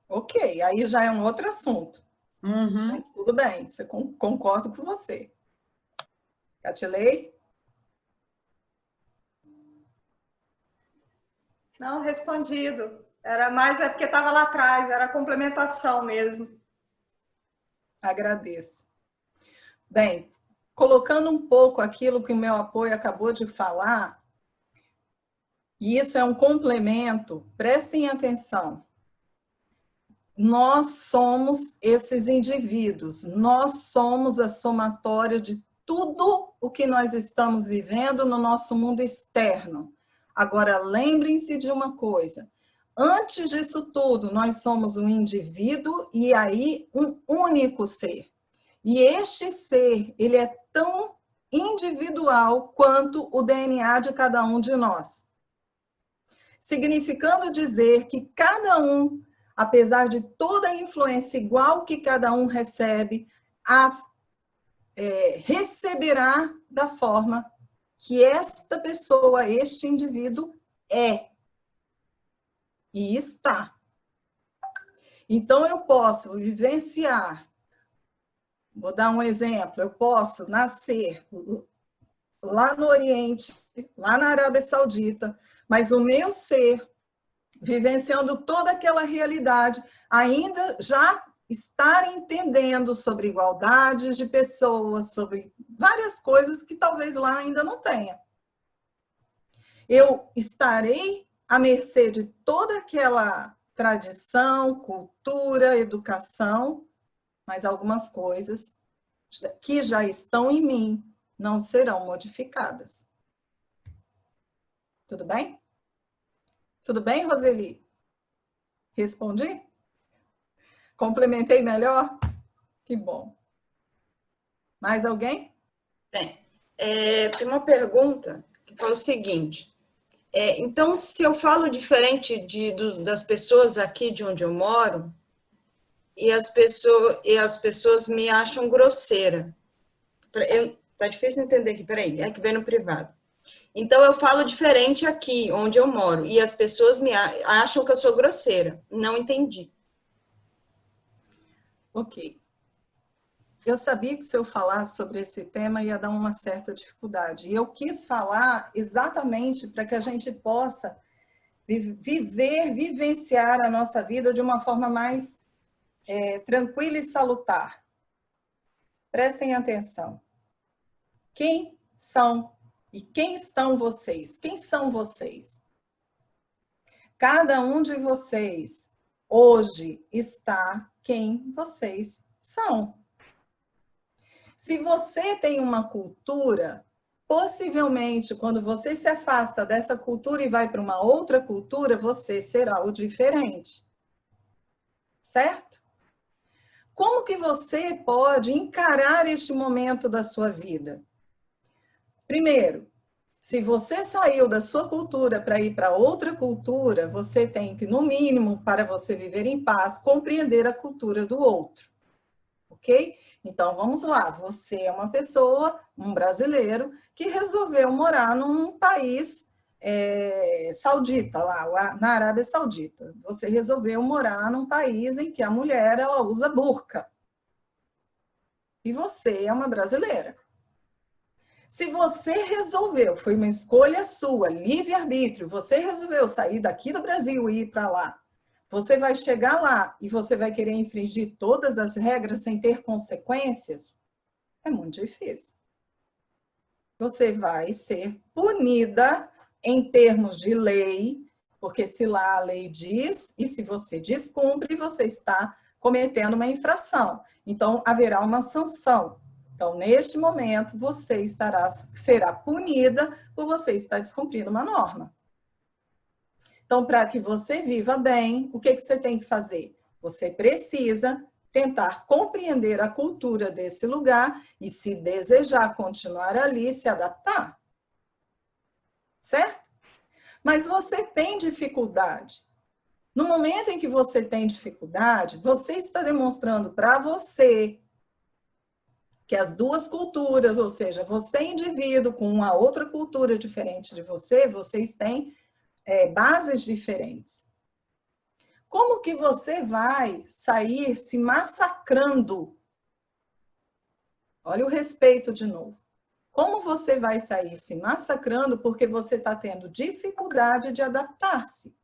Ok, aí já é um outro assunto. Mas tudo bem, concordo com você. Catilei? Não, respondido. Era mais porque estava lá atrás, era complementação mesmo. Agradeço. Bem, colocando um pouco aquilo que o meu apoio acabou de falar, e isso é um complemento, prestem atenção. Nós somos esses indivíduos, nós somos a somatória de tudo o que nós estamos vivendo no nosso mundo externo. Agora, lembrem-se de uma coisa, antes disso tudo, nós somos um indivíduo e aí um único ser. E este ser, ele é tão individual quanto o DNA de cada um de nós. Significando dizer que cada um, apesar de toda a influência igual que cada um recebe, receberá da forma que esta pessoa, este indivíduo é e está. Então, eu posso vivenciar, vou dar um exemplo, eu posso nascer lá no Oriente, lá na Arábia Saudita, mas o meu ser, vivenciando toda aquela realidade, ainda já estar entendendo sobre igualdade de pessoas, sobre várias coisas que talvez lá ainda não tenha. Eu estarei à mercê de toda aquela tradição, cultura, educação, mas algumas coisas que já estão em mim não serão modificadas. Tudo bem? Tudo bem, Roseli? Respondi? Complementei melhor? Que bom. Mais alguém? Tem uma pergunta que fala o seguinte. Então, se eu falo diferente das pessoas aqui de onde eu moro, e as pessoas me acham grosseira. Tá difícil entender aqui, peraí, é que vem no privado. Então, eu falo diferente aqui, onde eu moro, e as pessoas me acham que eu sou grosseira. Não entendi. Ok. Eu sabia que se eu falasse sobre esse tema ia dar uma certa dificuldade. E eu quis falar exatamente para que a gente possa vivenciar a nossa vida de uma forma mais tranquila e salutar. Prestem atenção. Quem são e quem estão vocês? Quem são vocês? Cada um de vocês hoje está quem vocês são. Se você tem uma cultura, possivelmente, quando você se afasta dessa cultura e vai para uma outra cultura, você será o diferente. Certo? Como que você pode encarar este momento da sua vida? Primeiro, se você saiu da sua cultura para ir para outra cultura, você tem que, no mínimo, para você viver em paz, compreender a cultura do outro. Ok? Então, vamos lá. Você é uma pessoa, um brasileiro, que resolveu morar num país saudita, lá na Arábia Saudita. Você resolveu morar num país em que a mulher ela usa burca. E você é uma brasileira. Se você resolveu, foi uma escolha sua, livre-arbítrio, você resolveu sair daqui do Brasil e ir para lá, você vai chegar lá e você vai querer infringir todas as regras sem ter consequências? É muito difícil. Você vai ser punida em termos de lei, porque se lá a lei diz, e se você descumpre, você está cometendo uma infração. Então, haverá uma sanção. Então, neste momento, você será punida por você estar descumprindo uma norma. Então, para que você viva bem, o que você tem que fazer? Você precisa tentar compreender a cultura desse lugar e, se desejar continuar ali, se adaptar. Certo? Mas você tem dificuldade. No momento em que você tem dificuldade, você está demonstrando para você que as duas culturas, ou seja, você indivíduo com uma outra cultura diferente de você, vocês têm bases diferentes. Como que você vai sair se massacrando? Olha o respeito de novo. Como você vai sair se massacrando porque você está tendo dificuldade de adaptar-se?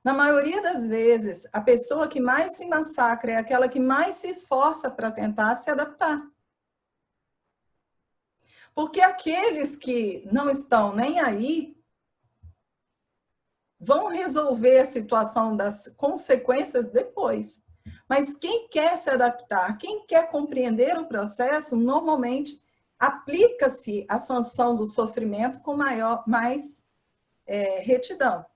Na maioria das vezes, a pessoa que mais se massacra é aquela que mais se esforça para tentar se adaptar. Porque aqueles que não estão nem aí vão resolver a situação das consequências depois. Mas quem quer se adaptar, quem quer compreender o processo, normalmente aplica-se a sanção do sofrimento com mais retidão.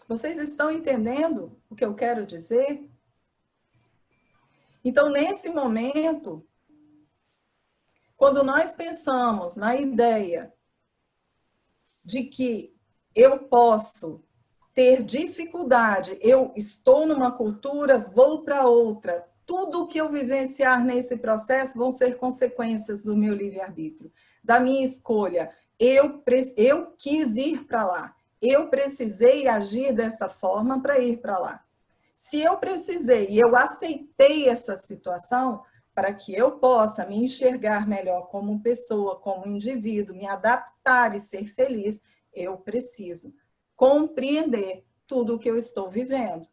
Vocês estão entendendo o que eu quero dizer? Então, nesse momento, quando nós pensamos na ideia de que eu posso ter dificuldade, eu estou numa cultura, vou para outra, tudo o que eu vivenciar nesse processo vão ser consequências do meu livre-arbítrio, da minha escolha. Eu quis ir para lá. Eu precisei agir dessa forma para ir para lá. Se eu precisei e eu aceitei essa situação para que eu possa me enxergar melhor como pessoa, como indivíduo, me adaptar e ser feliz, eu preciso compreender tudo o que eu estou vivendo.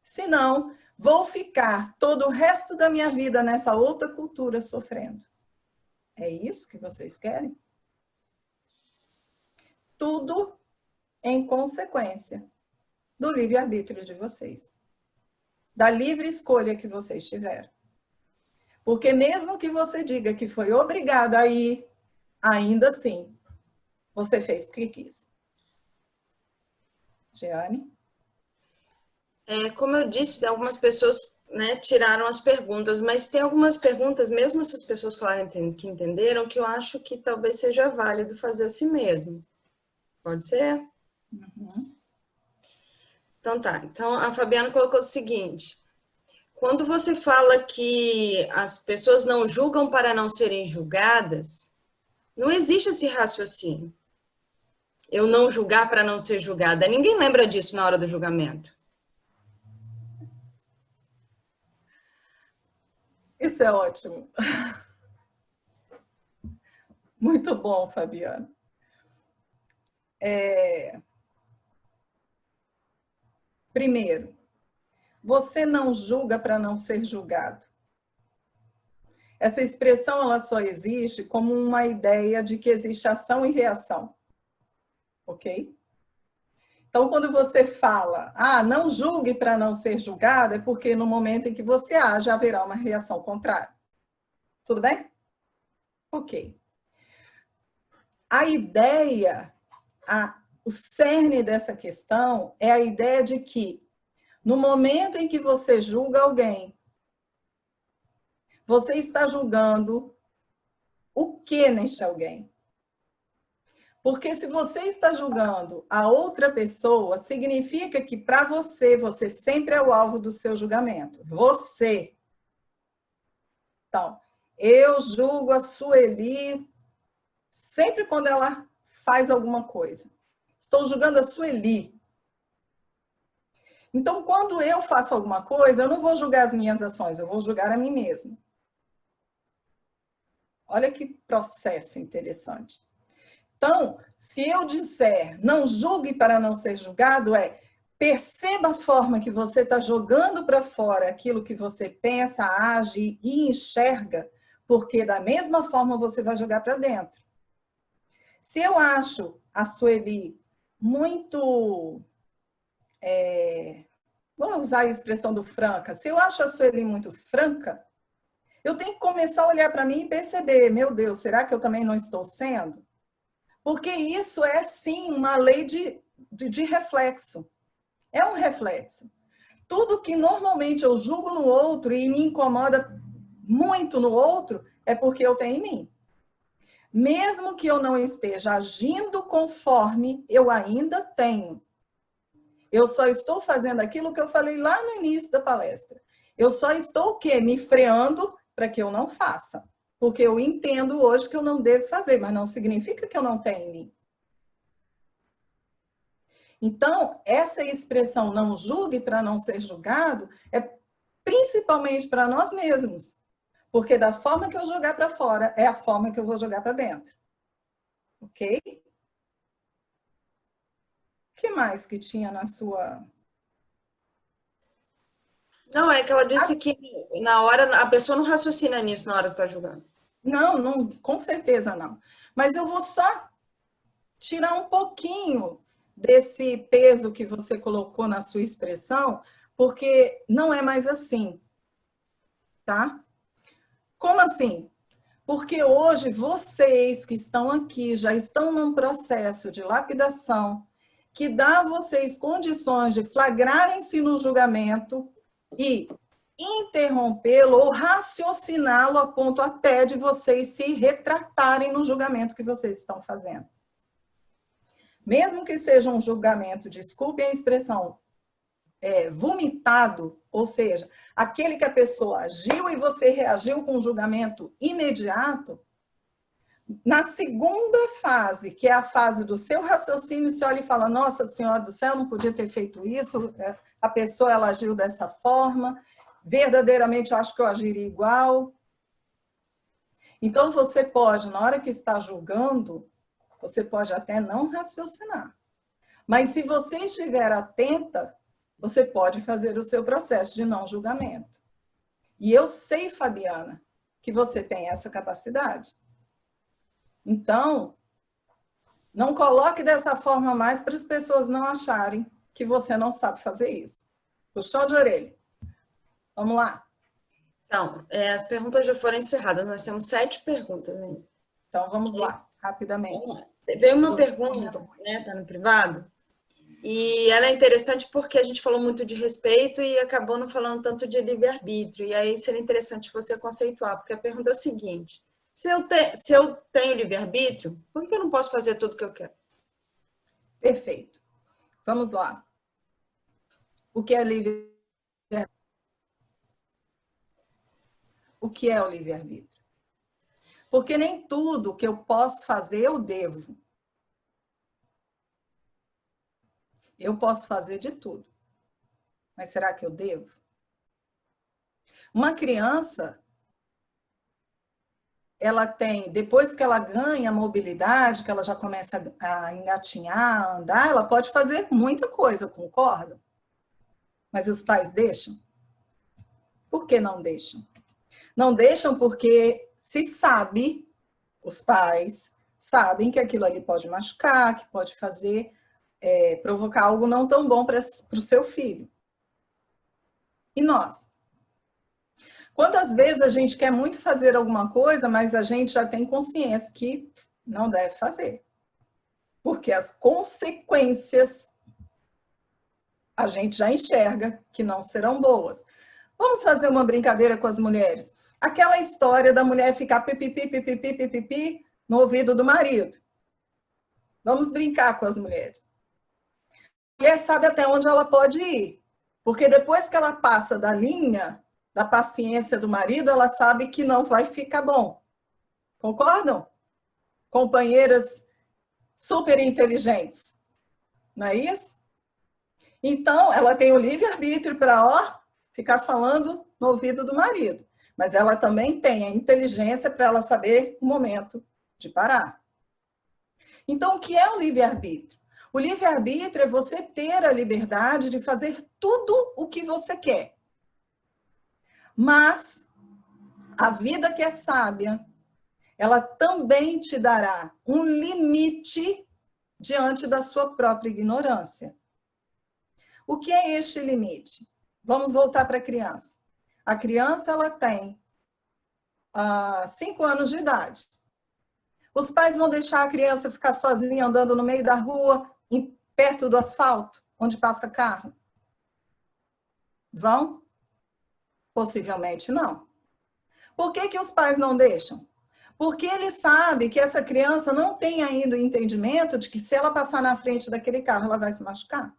Senão, vou ficar todo o resto da minha vida nessa outra cultura sofrendo. É isso que vocês querem? Tudo em consequência do livre-arbítrio de vocês, da livre escolha que vocês tiveram. Porque mesmo que você diga que foi obrigado a ir, ainda assim, você fez porque quis. Jeane? Como eu disse, algumas pessoas, né, tiraram as perguntas, mas tem algumas perguntas, mesmo essas pessoas falarem que entenderam, que eu acho que talvez seja válido fazer assim mesmo. Pode ser? Uhum. Então tá. Então a Fabiana colocou o seguinte: quando você fala que as pessoas não julgam para não serem julgadas, não existe esse raciocínio. Eu não julgar para não ser julgada. Ninguém lembra disso na hora do julgamento. Isso é ótimo. Muito bom, Fabiana. Primeiro, você não julga para não ser julgado. Essa expressão ela só existe como uma ideia de que existe ação e reação. Ok? Então, quando você fala, não julgue para não ser julgado, é porque no momento em que você age, haverá uma reação contrária. Tudo bem? Ok. A ideia, o cerne dessa questão é a ideia de que, no momento em que você julga alguém, você está julgando o que neste alguém? Porque se você está julgando a outra pessoa, significa que para você, você sempre é o alvo do seu julgamento. Você. Então, eu julgo a Sueli sempre quando ela faz alguma coisa. Estou julgando a Sueli. Então, quando eu faço alguma coisa, eu não vou julgar as minhas ações, eu vou julgar a mim mesma. Olha que processo interessante. Então, se eu disser, não julgue para não ser julgado, perceba a forma que você está jogando para fora aquilo que você pensa, age e enxerga, porque da mesma forma você vai jogar para dentro. Se eu acho a Sueli muito... vamos usar a expressão do franca. Se eu acho a Sueli muito franca, Eu tenho que começar a olhar para mim e perceber, meu Deus, será que eu também não estou sendo? Porque isso é, sim, uma lei de reflexo. É um reflexo. Tudo que normalmente eu julgo no outro e me incomoda muito no outro, é porque eu tenho em mim. Mesmo que eu não esteja agindo conforme, eu ainda tenho. Eu só estou fazendo aquilo que eu falei lá no início da palestra. Eu só estou o quê? Me freando para que eu não faça. Porque eu entendo hoje que eu não devo fazer, mas não significa que eu não tenho em mim. Então, essa expressão não julgue para não ser julgado é principalmente para nós mesmos. Porque da forma que eu jogar para fora, é a forma que eu vou jogar para dentro. Ok? O que mais que tinha na sua... Não, é que ela disse que na hora, a pessoa não raciocina nisso na hora que está julgando. Não, com certeza não. Mas eu vou só tirar um pouquinho desse peso que você colocou na sua expressão, porque não é mais assim, tá? Como assim? Porque hoje vocês que estão aqui já estão num processo de lapidação que dá a vocês condições de flagrarem-se no julgamento e interrompê-lo ou raciociná-lo a ponto até de vocês se retratarem no julgamento que vocês estão fazendo. Mesmo que seja um julgamento, desculpem a expressão, vomitado, ou seja, aquele que a pessoa agiu e você reagiu com um julgamento imediato, na segunda fase, que é a fase do seu raciocínio, você olha e fala, nossa Senhora do céu, não podia ter feito isso, a pessoa ela agiu dessa forma, verdadeiramente eu acho que eu agiria igual. Então você pode, na hora que está julgando, você pode até não raciocinar. Mas se você estiver atenta, você pode fazer o seu processo de não julgamento. E eu sei, Fabiana, que você tem essa capacidade. Então, não coloque dessa forma mais para as pessoas não acharem que você não sabe fazer isso. Puxão de orelha. Vamos lá. Então, as perguntas já foram encerradas. Nós temos 7 perguntas ainda. Então, vamos lá, rapidamente. Vamos lá. Veio uma pergunta, né, tá no privado, e ela é interessante porque a gente falou muito de respeito e acabou não falando tanto de livre-arbítrio, e aí seria interessante você conceituar, porque a pergunta é o seguinte, se eu tenho livre-arbítrio, por que eu não posso fazer tudo o que eu quero? Perfeito. Vamos lá. O que é livre-arbítrio? O que é o livre-arbítrio? Porque nem tudo que eu posso fazer, eu devo. Eu posso fazer de tudo. Mas será que eu devo? Uma criança, ela tem, depois que ela ganha mobilidade, que ela já começa a engatinhar, a andar, ela pode fazer muita coisa, concorda? Mas os pais deixam? Por que não deixam? Não deixam porque se sabe, os pais sabem que aquilo ali pode machucar, que pode fazer, provocar algo não tão bom para o seu filho. E nós? Quantas vezes a gente quer muito fazer alguma coisa, mas a gente já tem consciência que não deve fazer. Porque as consequências a gente já enxerga que não serão boas. Vamos fazer uma brincadeira com as mulheres. Aquela história da mulher ficar pipipi, pipipi, pipipi no ouvido do marido. Vamos brincar com as mulheres. A mulher sabe até onde ela pode ir. Porque depois que ela passa da linha da paciência do marido, ela sabe que não vai ficar bom. Concordam? Companheiras super inteligentes. Não é isso? Então, ela tem o livre-arbítrio para ficar falando no ouvido do marido. Mas ela também tem a inteligência para ela saber o momento de parar. Então, o que é o livre-arbítrio? O livre-arbítrio é você ter a liberdade de fazer tudo o que você quer. Mas a vida que é sábia, ela também te dará um limite diante da sua própria ignorância. O que é este limite? Vamos voltar para a criança. A criança, ela tem 5 anos de idade. Os pais vão deixar a criança ficar sozinha andando no meio da rua, perto do asfalto, onde passa carro? Vão? Possivelmente não. Por que que os pais não deixam? Porque ele sabe que essa criança não tem ainda o entendimento de que se ela passar na frente daquele carro, ela vai se machucar.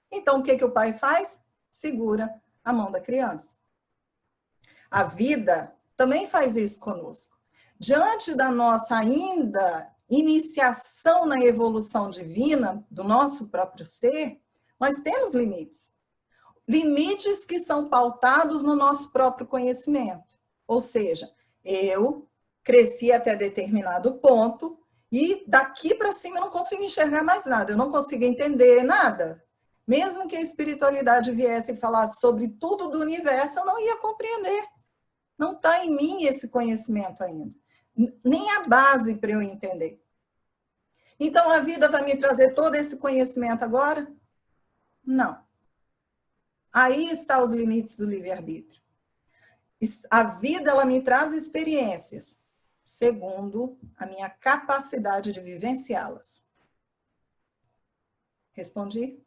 Então, o que que o pai faz? Segura a mão da criança. A vida também faz isso conosco. Diante da nossa ainda iniciação na evolução divina do nosso próprio ser, nós temos limites. Limites que são pautados no nosso próprio conhecimento. Ou seja, eu cresci até determinado ponto e daqui para cima eu não consigo enxergar mais nada, eu não consigo entender nada. Mesmo que a espiritualidade viesse e falasse sobre tudo do universo, eu não ia compreender. Não está em mim esse conhecimento ainda. Nem a base para eu entender. Então, a vida vai me trazer todo esse conhecimento agora? Não. Aí estão os limites do livre-arbítrio. A vida, ela me traz experiências, segundo a minha capacidade de vivenciá-las. Respondi?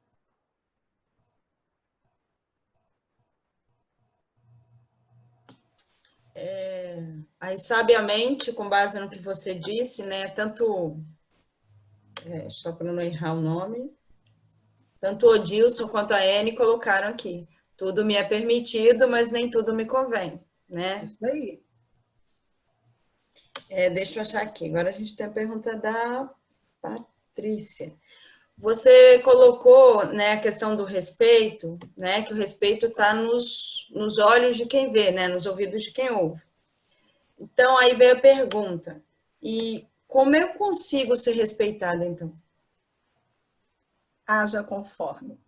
Aí, sabiamente, com base no que você disse, né, tanto, só para não errar o nome, tanto o Odilson quanto a Anne colocaram aqui. Tudo me é permitido, mas nem tudo me convém, né? Isso aí. Deixa eu achar aqui. Agora a gente tem a pergunta da Patrícia. Você colocou, né, a questão do respeito, né, que o respeito está nos olhos de quem vê, né, nos ouvidos de quem ouve. Então, aí veio a pergunta. E como eu consigo ser respeitada, então? Haja conforme.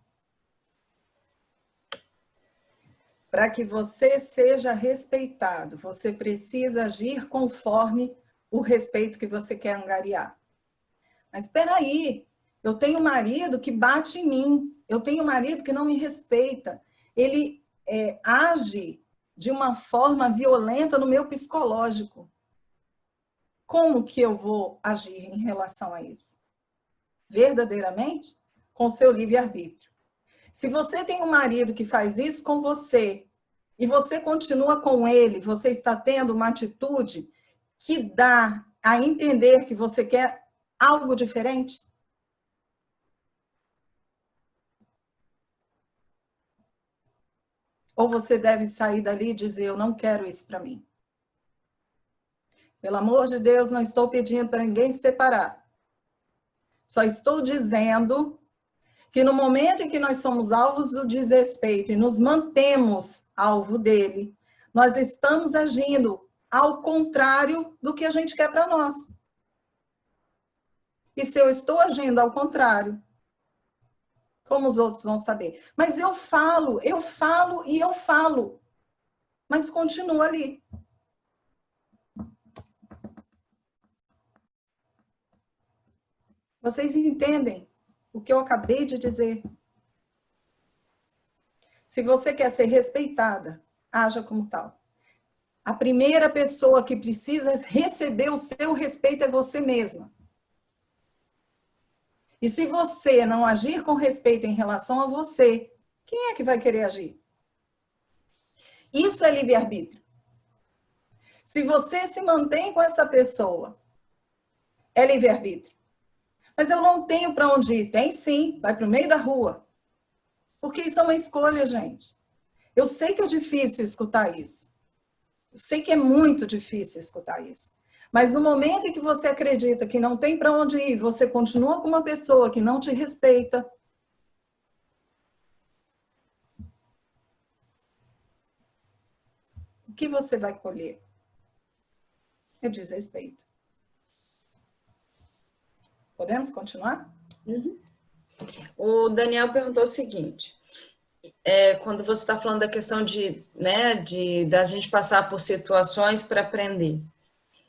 Para que você seja respeitado, você precisa agir conforme o respeito que você quer angariar. Mas espera aí, eu tenho um marido que bate em mim, eu tenho um marido que não me respeita, ele age de uma forma violenta no meu psicológico. Como que eu vou agir em relação a isso? Verdadeiramente, com seu livre-arbítrio. Se você tem um marido que faz isso com você, e você continua com ele, você está tendo uma atitude que dá a entender que você quer algo diferente? Ou você deve sair dali e dizer, eu não quero isso para mim. Pelo amor de Deus, não estou pedindo para ninguém se separar. Só estou dizendo que no momento em que nós somos alvos do desrespeito e nos mantemos alvo dele, nós estamos agindo ao contrário do que a gente quer para nós. E se eu estou agindo ao contrário, como os outros vão saber? Mas eu falo e eu falo, mas continuo ali. Vocês entendem o que eu acabei de dizer? Se você quer ser respeitada, haja como tal. A primeira pessoa que precisa receber o seu respeito é você mesma. E se você não agir com respeito em relação a você, quem é que vai querer agir? Isso é livre-arbítrio. Se você se mantém com essa pessoa, é livre-arbítrio. Mas eu não tenho para onde ir. Tem sim, vai para o meio da rua. Porque isso é uma escolha, gente. Eu sei que é difícil escutar isso. Eu sei que é muito difícil escutar isso. Mas no momento em que você acredita que não tem para onde ir, você continua com uma pessoa que não te respeita, o que você vai colher? É desrespeito. Podemos continuar? Uhum. O Daniel perguntou o seguinte, quando você está falando da questão da gente passar por situações para aprender.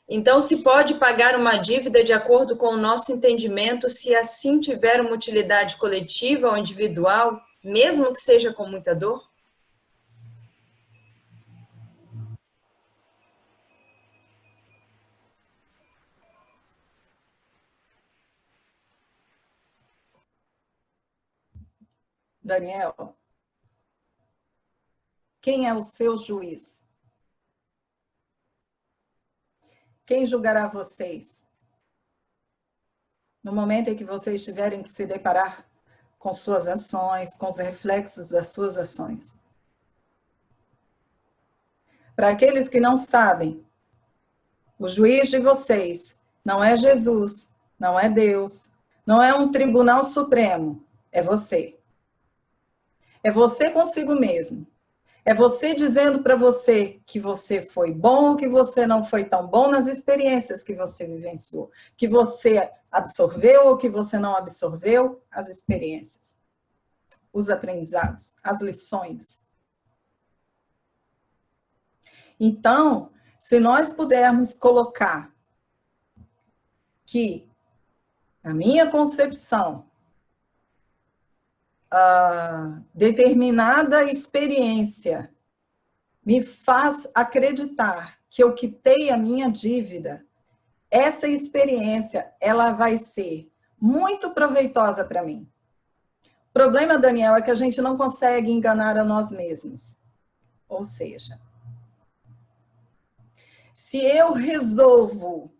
Então, se pode pagar uma dívida de acordo com o nosso entendimento, se assim tiver uma utilidade coletiva ou individual, mesmo que seja com muita dor? Daniel, quem é o seu juiz? Quem julgará vocês? No momento em que vocês tiverem que se deparar com suas ações, com os reflexos das suas ações. Para aqueles que não sabem, o juiz de vocês não é Jesus, não é Deus, não é um tribunal supremo, é você. É você consigo mesmo. É você dizendo para você que você foi bom ou que você não foi tão bom nas experiências que você vivenciou, que você absorveu ou que você não absorveu as experiências, os aprendizados, as lições. Então, se nós pudermos colocar que a minha concepção, a determinada experiência me faz acreditar que eu quitei a minha dívida, essa experiência, ela vai ser muito proveitosa para mim. O problema, Daniel, é que a gente não consegue enganar a nós mesmos. Ou seja, se eu resolvo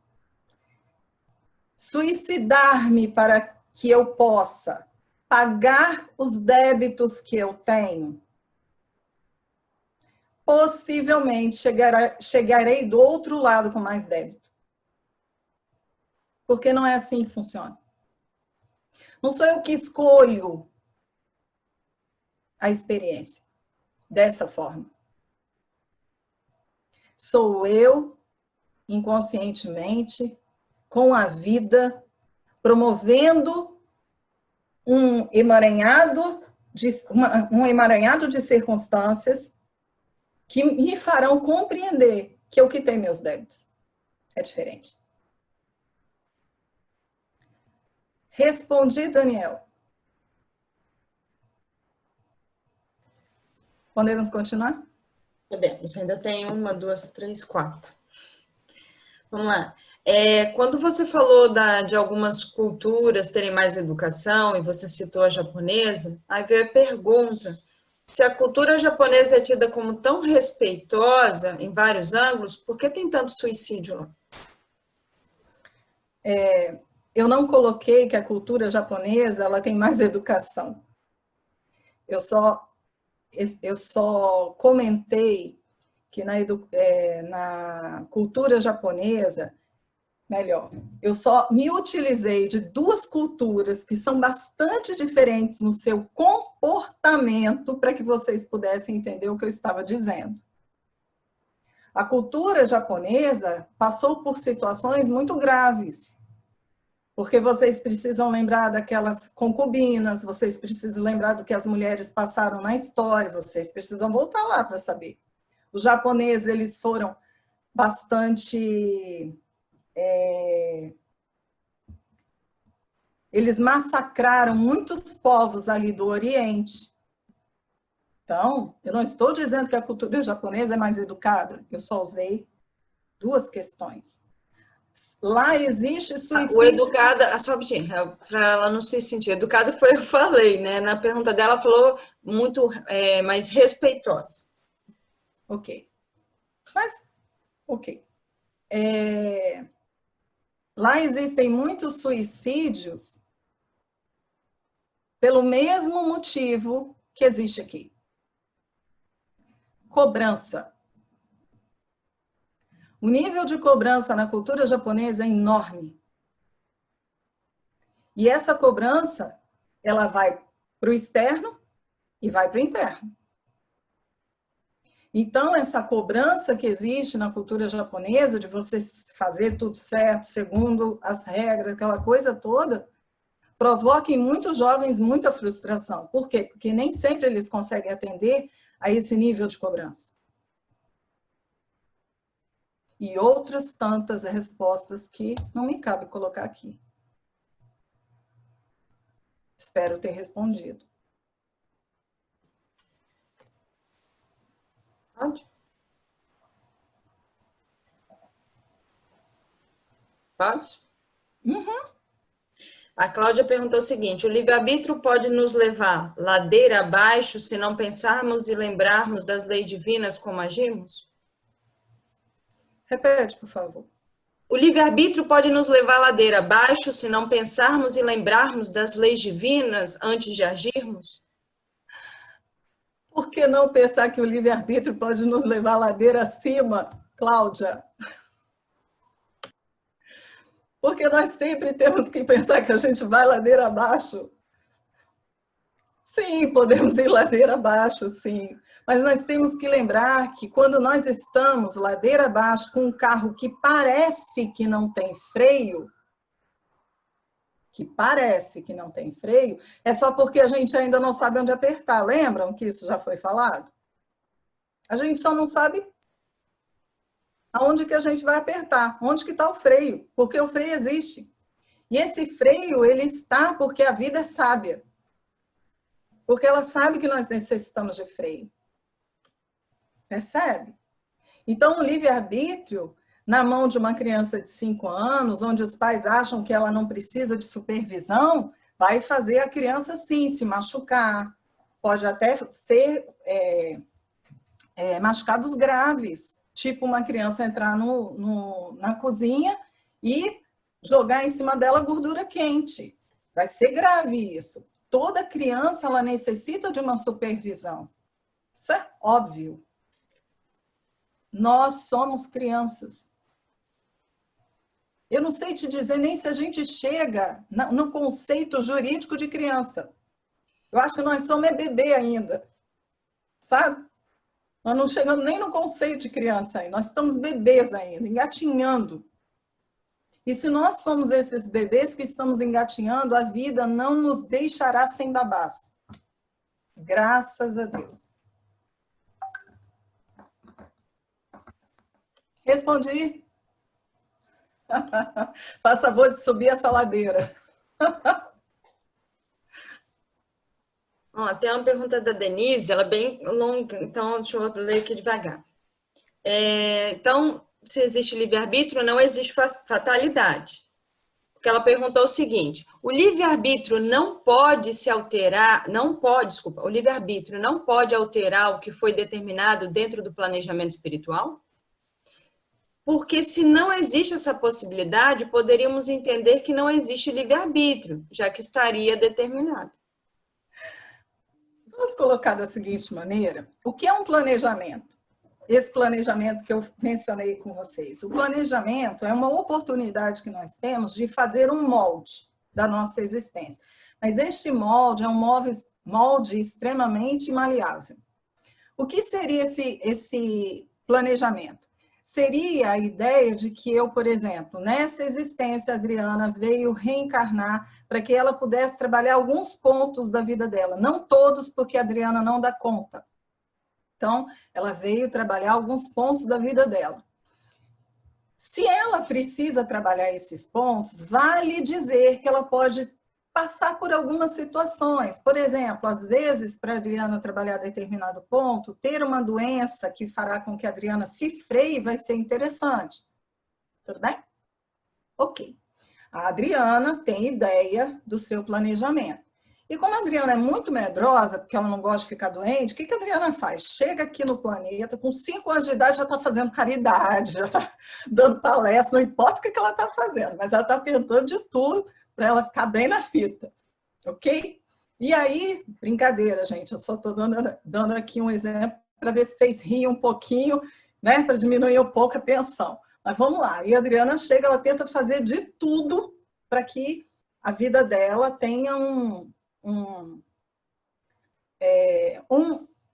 suicidar-me para que eu possa pagar os débitos que eu tenho, possivelmente chegarei do outro lado com mais débito. Porque não é assim que funciona. Não sou eu que escolho a experiência dessa forma. Sou eu, inconscientemente, com a vida, promovendo um emaranhado de circunstâncias que me farão compreender que eu quitei meus débitos. É diferente. Respondi, Daniel. Podemos continuar? Podemos, ainda tem 1, 2, 3, 4. Vamos lá. Quando você falou de algumas culturas terem mais educação, e você citou a japonesa, aí veio a pergunta, se a cultura japonesa é tida como tão respeitosa em vários ângulos, por que tem tanto suicídio lá? Eu não coloquei que a cultura japonesa ela tem mais educação. Eu só comentei que na cultura japonesa, melhor, eu só me utilizei de duas culturas que são bastante diferentes no seu comportamento para que vocês pudessem entender o que eu estava dizendo. A cultura japonesa passou por situações muito graves, porque vocês precisam lembrar daquelas concubinas, vocês precisam lembrar do que as mulheres passaram na história, vocês precisam voltar lá para saber. Os japoneses, eles foram bastante... eles massacraram muitos povos ali do Oriente. Então, eu não estou dizendo que a cultura japonesa é mais educada, eu só usei duas questões. Lá existe suicídio... O educada, só para ela não se sentir, educada foi eu falei, né? Na pergunta dela, falou muito mais respeitosa. Ok. Mas, ok. Lá existem muitos suicídios pelo mesmo motivo que existe aqui. Cobrança. O nível de cobrança na cultura japonesa é enorme. E essa cobrança, ela vai para o externo e vai para o interno. Então, essa cobrança que existe na cultura japonesa, de você fazer tudo certo, segundo as regras, aquela coisa toda, provoca em muitos jovens muita frustração. Por quê? Porque nem sempre eles conseguem atender a esse nível de cobrança. E outras tantas respostas que não me cabe colocar aqui. Espero ter respondido. Pode? Pode? Uhum. A Cláudia perguntou o seguinte: o livre-arbítrio pode nos levar ladeira abaixo se não pensarmos e lembrarmos das leis divinas como agimos? Repete, por favor. O livre-arbítrio pode nos levar ladeira abaixo se não pensarmos e lembrarmos das leis divinas antes de agirmos? Por que não pensar que o livre-arbítrio pode nos levar ladeira acima, Cláudia? Porque nós sempre temos que pensar que a gente vai ladeira abaixo. Sim, podemos ir ladeira abaixo, sim. Mas nós temos que lembrar que quando nós estamos ladeira abaixo com um carro que parece que não tem freio, é só porque a gente ainda não sabe onde apertar. Lembram que isso já foi falado? A gente só não sabe aonde que a gente vai apertar, onde que está o freio, porque o freio existe. E esse freio, ele está porque a vida é sábia. Porque ela sabe que nós necessitamos de freio. Percebe? Então, o livre-arbítrio, na mão de uma criança de 5 anos, onde os pais acham que ela não precisa de supervisão, vai fazer a criança, sim, se machucar. Pode até ser machucados graves. Tipo uma criança entrar na cozinha e jogar em cima dela gordura quente. Vai ser grave isso. Toda criança, ela necessita de uma supervisão. Isso é óbvio. Nós somos crianças. Eu não sei te dizer nem se a gente chega no conceito jurídico de criança. Eu acho que nós somos bebê ainda. Sabe? Nós não chegamos nem no conceito de criança ainda. Nós estamos bebês ainda, engatinhando. E se nós somos esses bebês que estamos engatinhando, a vida não nos deixará sem babás. Graças a Deus. Respondi. Faz favor de subir essa ladeira. Tem uma pergunta da Denise, ela é bem longa, então deixa eu ler aqui devagar. Então, se existe livre-arbítrio, não existe fatalidade. Porque ela perguntou o seguinte: o livre-arbítrio não pode se alterar, o livre-arbítrio não pode alterar o que foi determinado dentro do planejamento espiritual? Porque se não existe essa possibilidade, poderíamos entender que não existe livre-arbítrio, já que estaria determinado. Vamos colocar da seguinte maneira: o que é um planejamento? Esse planejamento que eu mencionei com vocês. O planejamento é uma oportunidade que nós temos de fazer um molde da nossa existência. Mas este molde é um molde extremamente maleável. O que seria esse planejamento? Seria a ideia de que eu, por exemplo, nessa existência, a Adriana veio reencarnar para que ela pudesse trabalhar alguns pontos da vida dela. Não todos, porque a Adriana não dá conta. Então, ela veio trabalhar alguns pontos da vida dela. Se ela precisa trabalhar esses pontos, vale dizer que ela pode passar por algumas situações. Por exemplo, às vezes, para a Adriana trabalhar determinado ponto, ter uma doença que fará com que a Adriana se freie vai ser interessante. Tudo bem? Ok. A Adriana tem ideia do seu planejamento. E como a Adriana é muito medrosa, porque ela não gosta de ficar doente, o que a Adriana faz? Chega aqui no planeta, com 5 anos de idade, já está fazendo caridade, já está dando palestra, não importa o que ela está fazendo, mas ela está tentando de tudo para ela ficar bem na fita, ok? E aí, brincadeira, gente, eu só estou dando aqui um exemplo para ver se vocês riem um pouquinho, né, para diminuir um pouco a tensão. Mas vamos lá, e a Adriana chega, ela tenta fazer de tudo para que a vida dela tenha um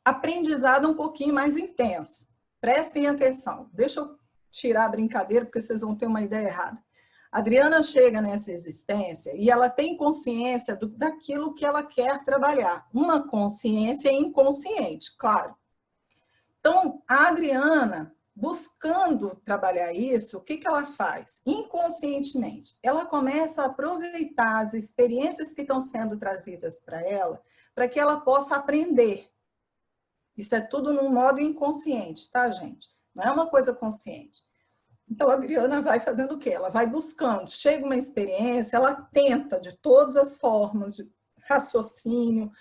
aprendizado um pouquinho mais intenso. Prestem atenção. Deixa eu tirar a brincadeira, porque vocês vão ter uma ideia errada. A Adriana chega nessa existência e ela tem consciência daquilo que ela quer trabalhar. Uma consciência inconsciente, claro. Então, a Adriana, buscando trabalhar isso, o que ela faz? Inconscientemente, ela começa a aproveitar as experiências que estão sendo trazidas para ela, para que ela possa aprender. Isso é tudo num modo inconsciente, tá, gente? Não é uma coisa consciente. Então, a Adriana vai fazendo o quê? Ela vai buscando, chega uma experiência, ela tenta de todas as formas de raciocínio,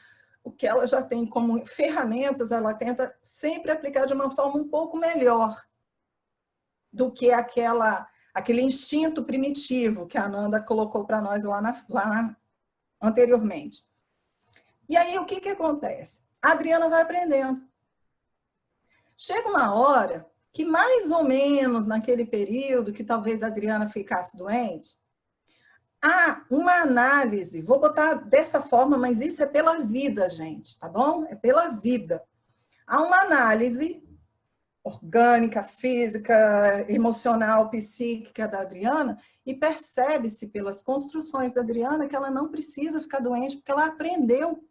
o que ela já tem como ferramentas, ela tenta sempre aplicar de uma forma um pouco melhor do que aquele instinto primitivo que a Ananda colocou para nós lá anteriormente. E aí, o que acontece? A Adriana vai aprendendo. Chega uma hora que mais ou menos naquele período que talvez a Adriana ficasse doente, há uma análise, vou botar dessa forma, mas isso é pela vida, gente, tá bom? É pela vida. Há uma análise orgânica, física, emocional, psíquica da Adriana e percebe-se pelas construções da Adriana que ela não precisa ficar doente porque ela aprendeu.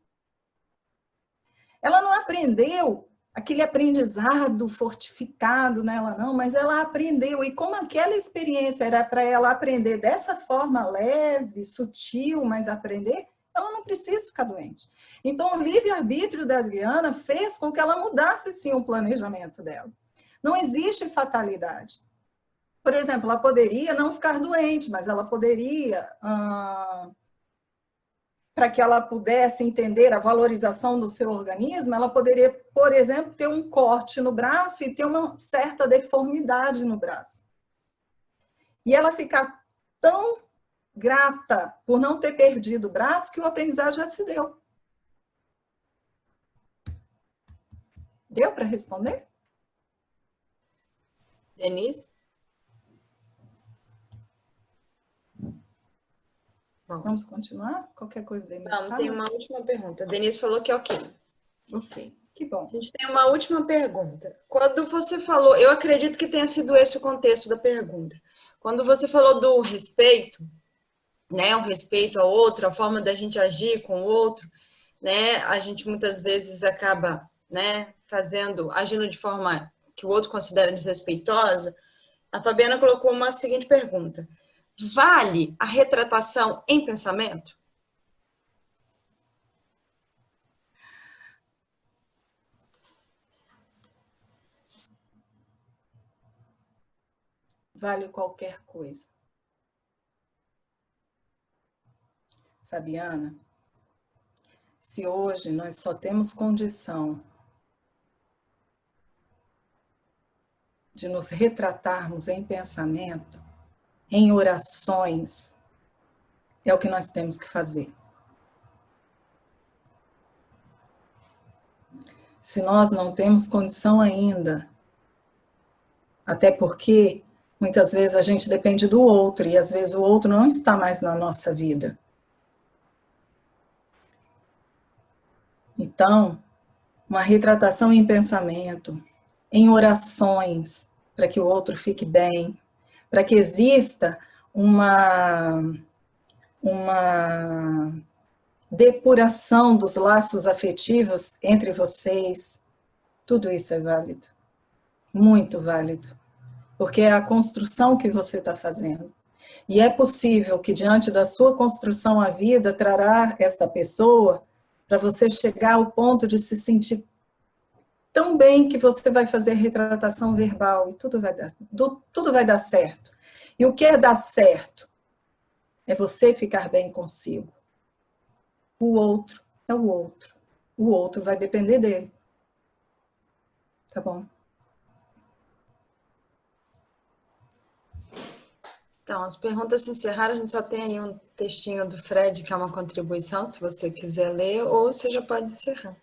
Ela não aprendeu aquele aprendizado fortificado nela, não, mas ela aprendeu. E como aquela experiência era para ela aprender dessa forma leve, sutil, mas aprender, ela não precisa ficar doente. Então, o livre-arbítrio da Adriana fez com que ela mudasse, sim, o planejamento dela. Não existe fatalidade. Por exemplo, ela poderia não ficar doente, mas ela poderia... para que ela pudesse entender a valorização do seu organismo, ela poderia, por exemplo, ter um corte no braço e ter uma certa deformidade no braço. E ela ficar tão grata por não ter perdido o braço que o aprendizado já se deu. Deu para responder? Denise? Bom, vamos continuar? Qualquer coisa, Denise? Não, tem uma última pergunta. A Denise falou que é ok. Ok, que bom. A gente tem uma última pergunta. Quando você falou, eu acredito que tenha sido esse o contexto da pergunta. Quando você falou do respeito, né, o respeito ao outro, a forma da gente agir com o outro, né, a gente muitas vezes acaba, né, agindo de forma que o outro considera desrespeitosa. A Fabiana colocou uma seguinte pergunta: vale a retratação em pensamento? Vale qualquer coisa. Fabiana, se hoje nós só temos condição de nos retratarmos em pensamento, em orações, é o que nós temos que fazer. Se nós não temos condição ainda, até porque muitas vezes a gente depende do outro e às vezes o outro não está mais na nossa vida. Então, uma retratação em pensamento, em orações, para que o outro fique bem, para que exista uma depuração dos laços afetivos entre vocês, tudo isso é válido, muito válido, porque é a construção que você está fazendo. E é possível que diante da sua construção a vida trará esta pessoa para você chegar ao ponto de se sentir tão bem que você vai fazer retratação verbal e tudo vai dar certo. E o que é dar certo? É você ficar bem consigo. O outro é o outro. O outro vai depender dele. Tá bom? Então, as perguntas se encerraram. A gente só tem aí um textinho do Fred, que é uma contribuição, se você quiser ler, ou você já pode encerrar.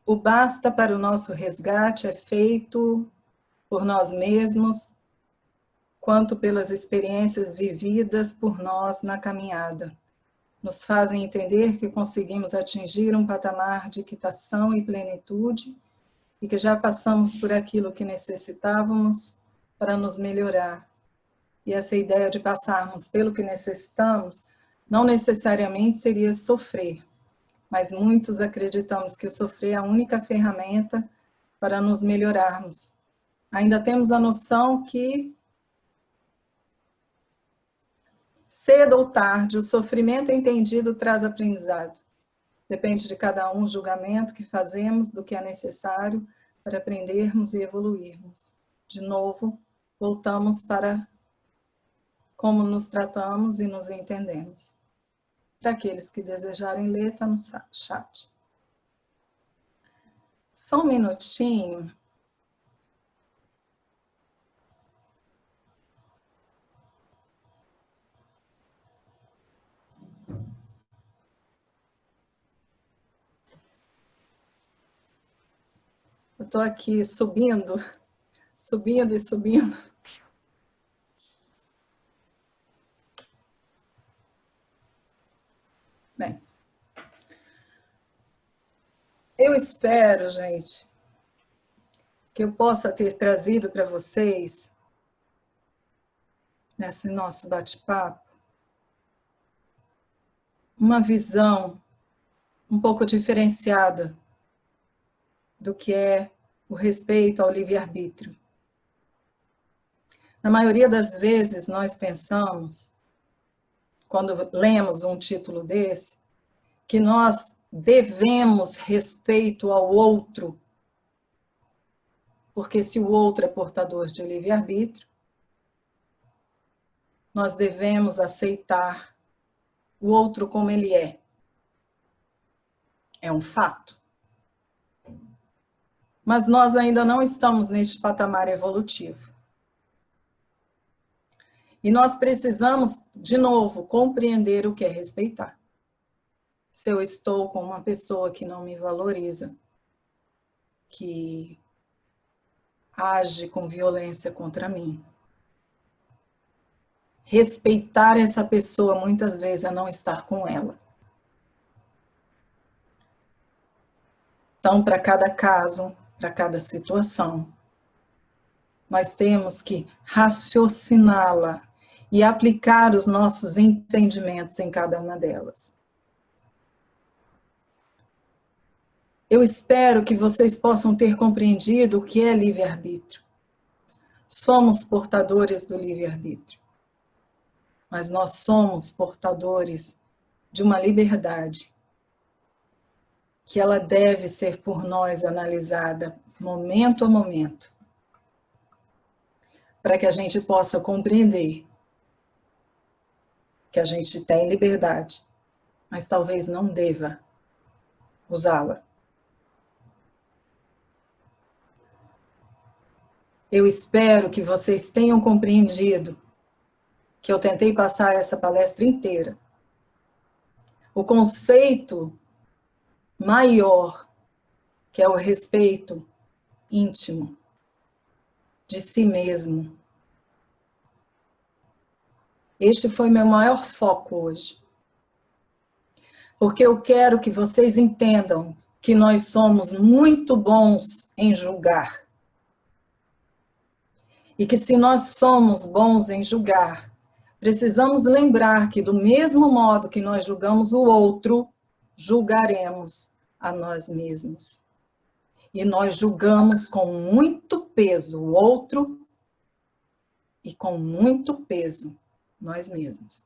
O basta para o nosso resgate é feito por nós mesmos, quanto pelas experiências vividas por nós na caminhada. Nos fazem entender que conseguimos atingir um patamar de quitação e plenitude e que já passamos por aquilo que necessitávamos para nos melhorar. E essa ideia de passarmos pelo que necessitamos não necessariamente seria sofrer, mas muitos acreditamos que o sofrer é a única ferramenta para nos melhorarmos. Ainda temos a noção que, cedo ou tarde, o sofrimento entendido traz aprendizado. Depende de cada um o julgamento que fazemos do que é necessário para aprendermos e evoluirmos. De novo, voltamos para como nos tratamos e nos entendemos. Para aqueles que desejarem ler, está no chat. Só um minutinho. Eu estou aqui subindo e subindo. Bem, eu espero, gente, que eu possa ter trazido para vocês, nesse nosso bate-papo, uma visão um pouco diferenciada do que é o respeito ao livre-arbítrio. Na maioria das vezes, nós pensamos, quando lemos um título desse, que nós devemos respeito ao outro, porque se o outro é portador de livre-arbítrio, nós devemos aceitar o outro como ele é. É um fato. Mas nós ainda não estamos neste patamar evolutivo. E nós precisamos, de novo, compreender o que é respeitar. Se eu estou com uma pessoa que não me valoriza, que age com violência contra mim, respeitar essa pessoa muitas vezes é não estar com ela. Então, para cada caso, para cada situação, nós temos que raciociná-la e aplicar os nossos entendimentos em cada uma delas. Eu espero que vocês possam ter compreendido o que é livre-arbítrio. Somos portadores do livre-arbítrio, mas nós somos portadores de uma liberdade que ela deve ser por nós analisada momento a momento, para que a gente possa compreender que a gente tem liberdade, mas talvez não deva usá-la. Eu espero que vocês tenham compreendido que eu tentei passar essa palestra inteira. O conceito maior, que é o respeito íntimo de si mesmo. Este foi meu maior foco hoje. Porque eu quero que vocês entendam que nós somos muito bons em julgar. E que se nós somos bons em julgar, precisamos lembrar que do mesmo modo que nós julgamos o outro, julgaremos a nós mesmos. E nós julgamos com muito peso o outro e com muito peso nós mesmos.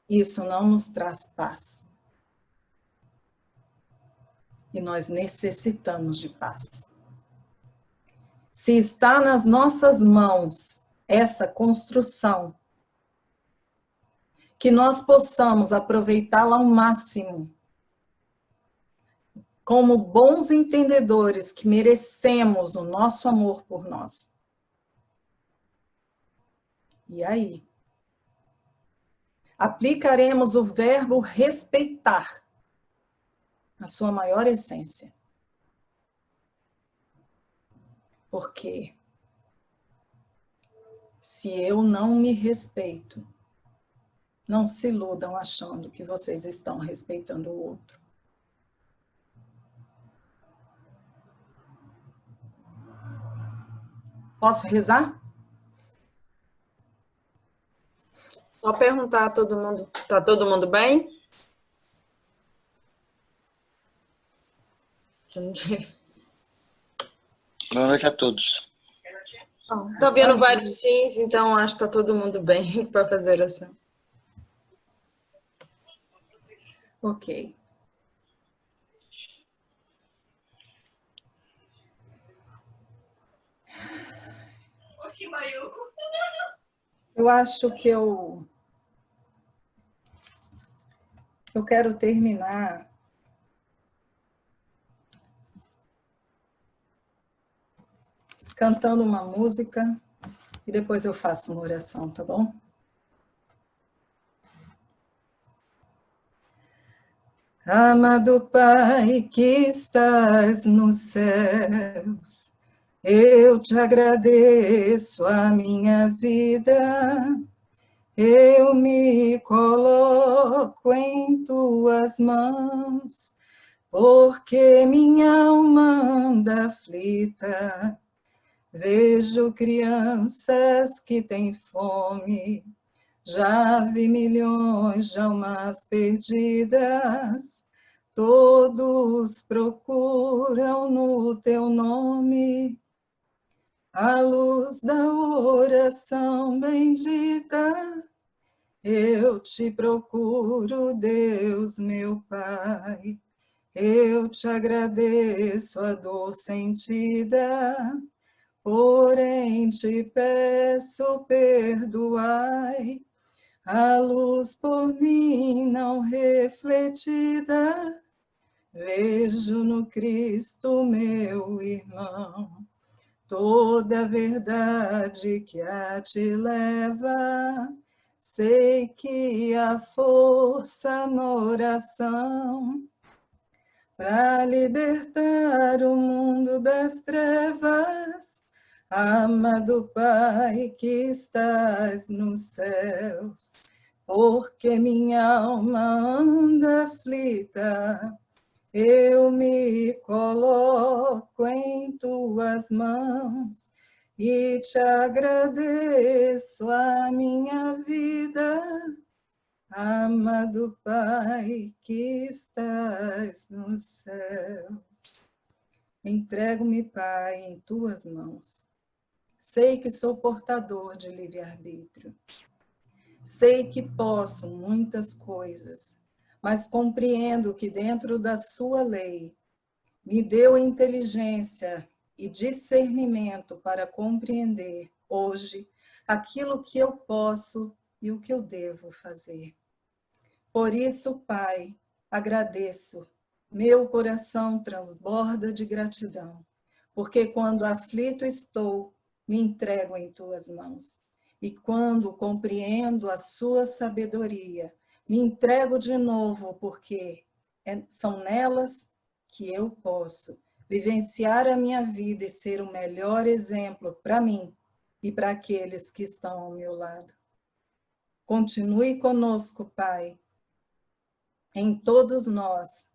Isso não nos traz paz. E nós necessitamos de paz. Se está nas nossas mãos essa construção, que nós possamos aproveitá-la ao máximo, como bons entendedores que merecemos o nosso amor por nós. E aí? Aplicaremos o verbo respeitar na sua maior essência. Porque se eu não me respeito, não se iludam achando que vocês estão respeitando o outro. Posso rezar? Só perguntar a todo mundo, tá todo mundo bem? Boa noite a todos. Estou vendo vários sims, então acho que está todo mundo bem para fazer oração. Ok. Eu acho que eu quero terminar cantando uma música e depois eu faço uma oração, tá bom? Amado Pai que estás nos céus, eu te agradeço a minha vida, eu me coloco em tuas mãos, porque minha alma anda aflita, vejo crianças que têm fome, já vi milhões de almas perdidas, todos procuram no teu nome a luz da oração bendita. Eu te procuro, Deus meu Pai, eu te agradeço a dor sentida, porém te peço perdoai a luz por mim não refletida, vejo no Cristo meu irmão, toda a verdade que a ti leva, sei que há força na oração, para libertar o mundo das trevas, amado Pai que estás nos céus, porque minha alma anda aflita, eu me coloco em tuas mãos e te agradeço a minha vida, amado Pai que estás nos céus. Entrego-me, Pai, em tuas mãos. Sei que sou portador de livre-arbítrio. Sei que posso muitas coisas, mas compreendo que dentro da sua lei me deu inteligência e discernimento para compreender hoje aquilo que eu posso e o que eu devo fazer. Por isso, Pai, agradeço. Meu coração transborda de gratidão, porque quando aflito estou, me entrego em tuas mãos. E quando compreendo a sua sabedoria, me entrego de novo, porque são nelas que eu posso vivenciar a minha vida e ser o melhor exemplo para mim e para aqueles que estão ao meu lado. Continue conosco, Pai, em todos nós,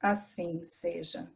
assim seja.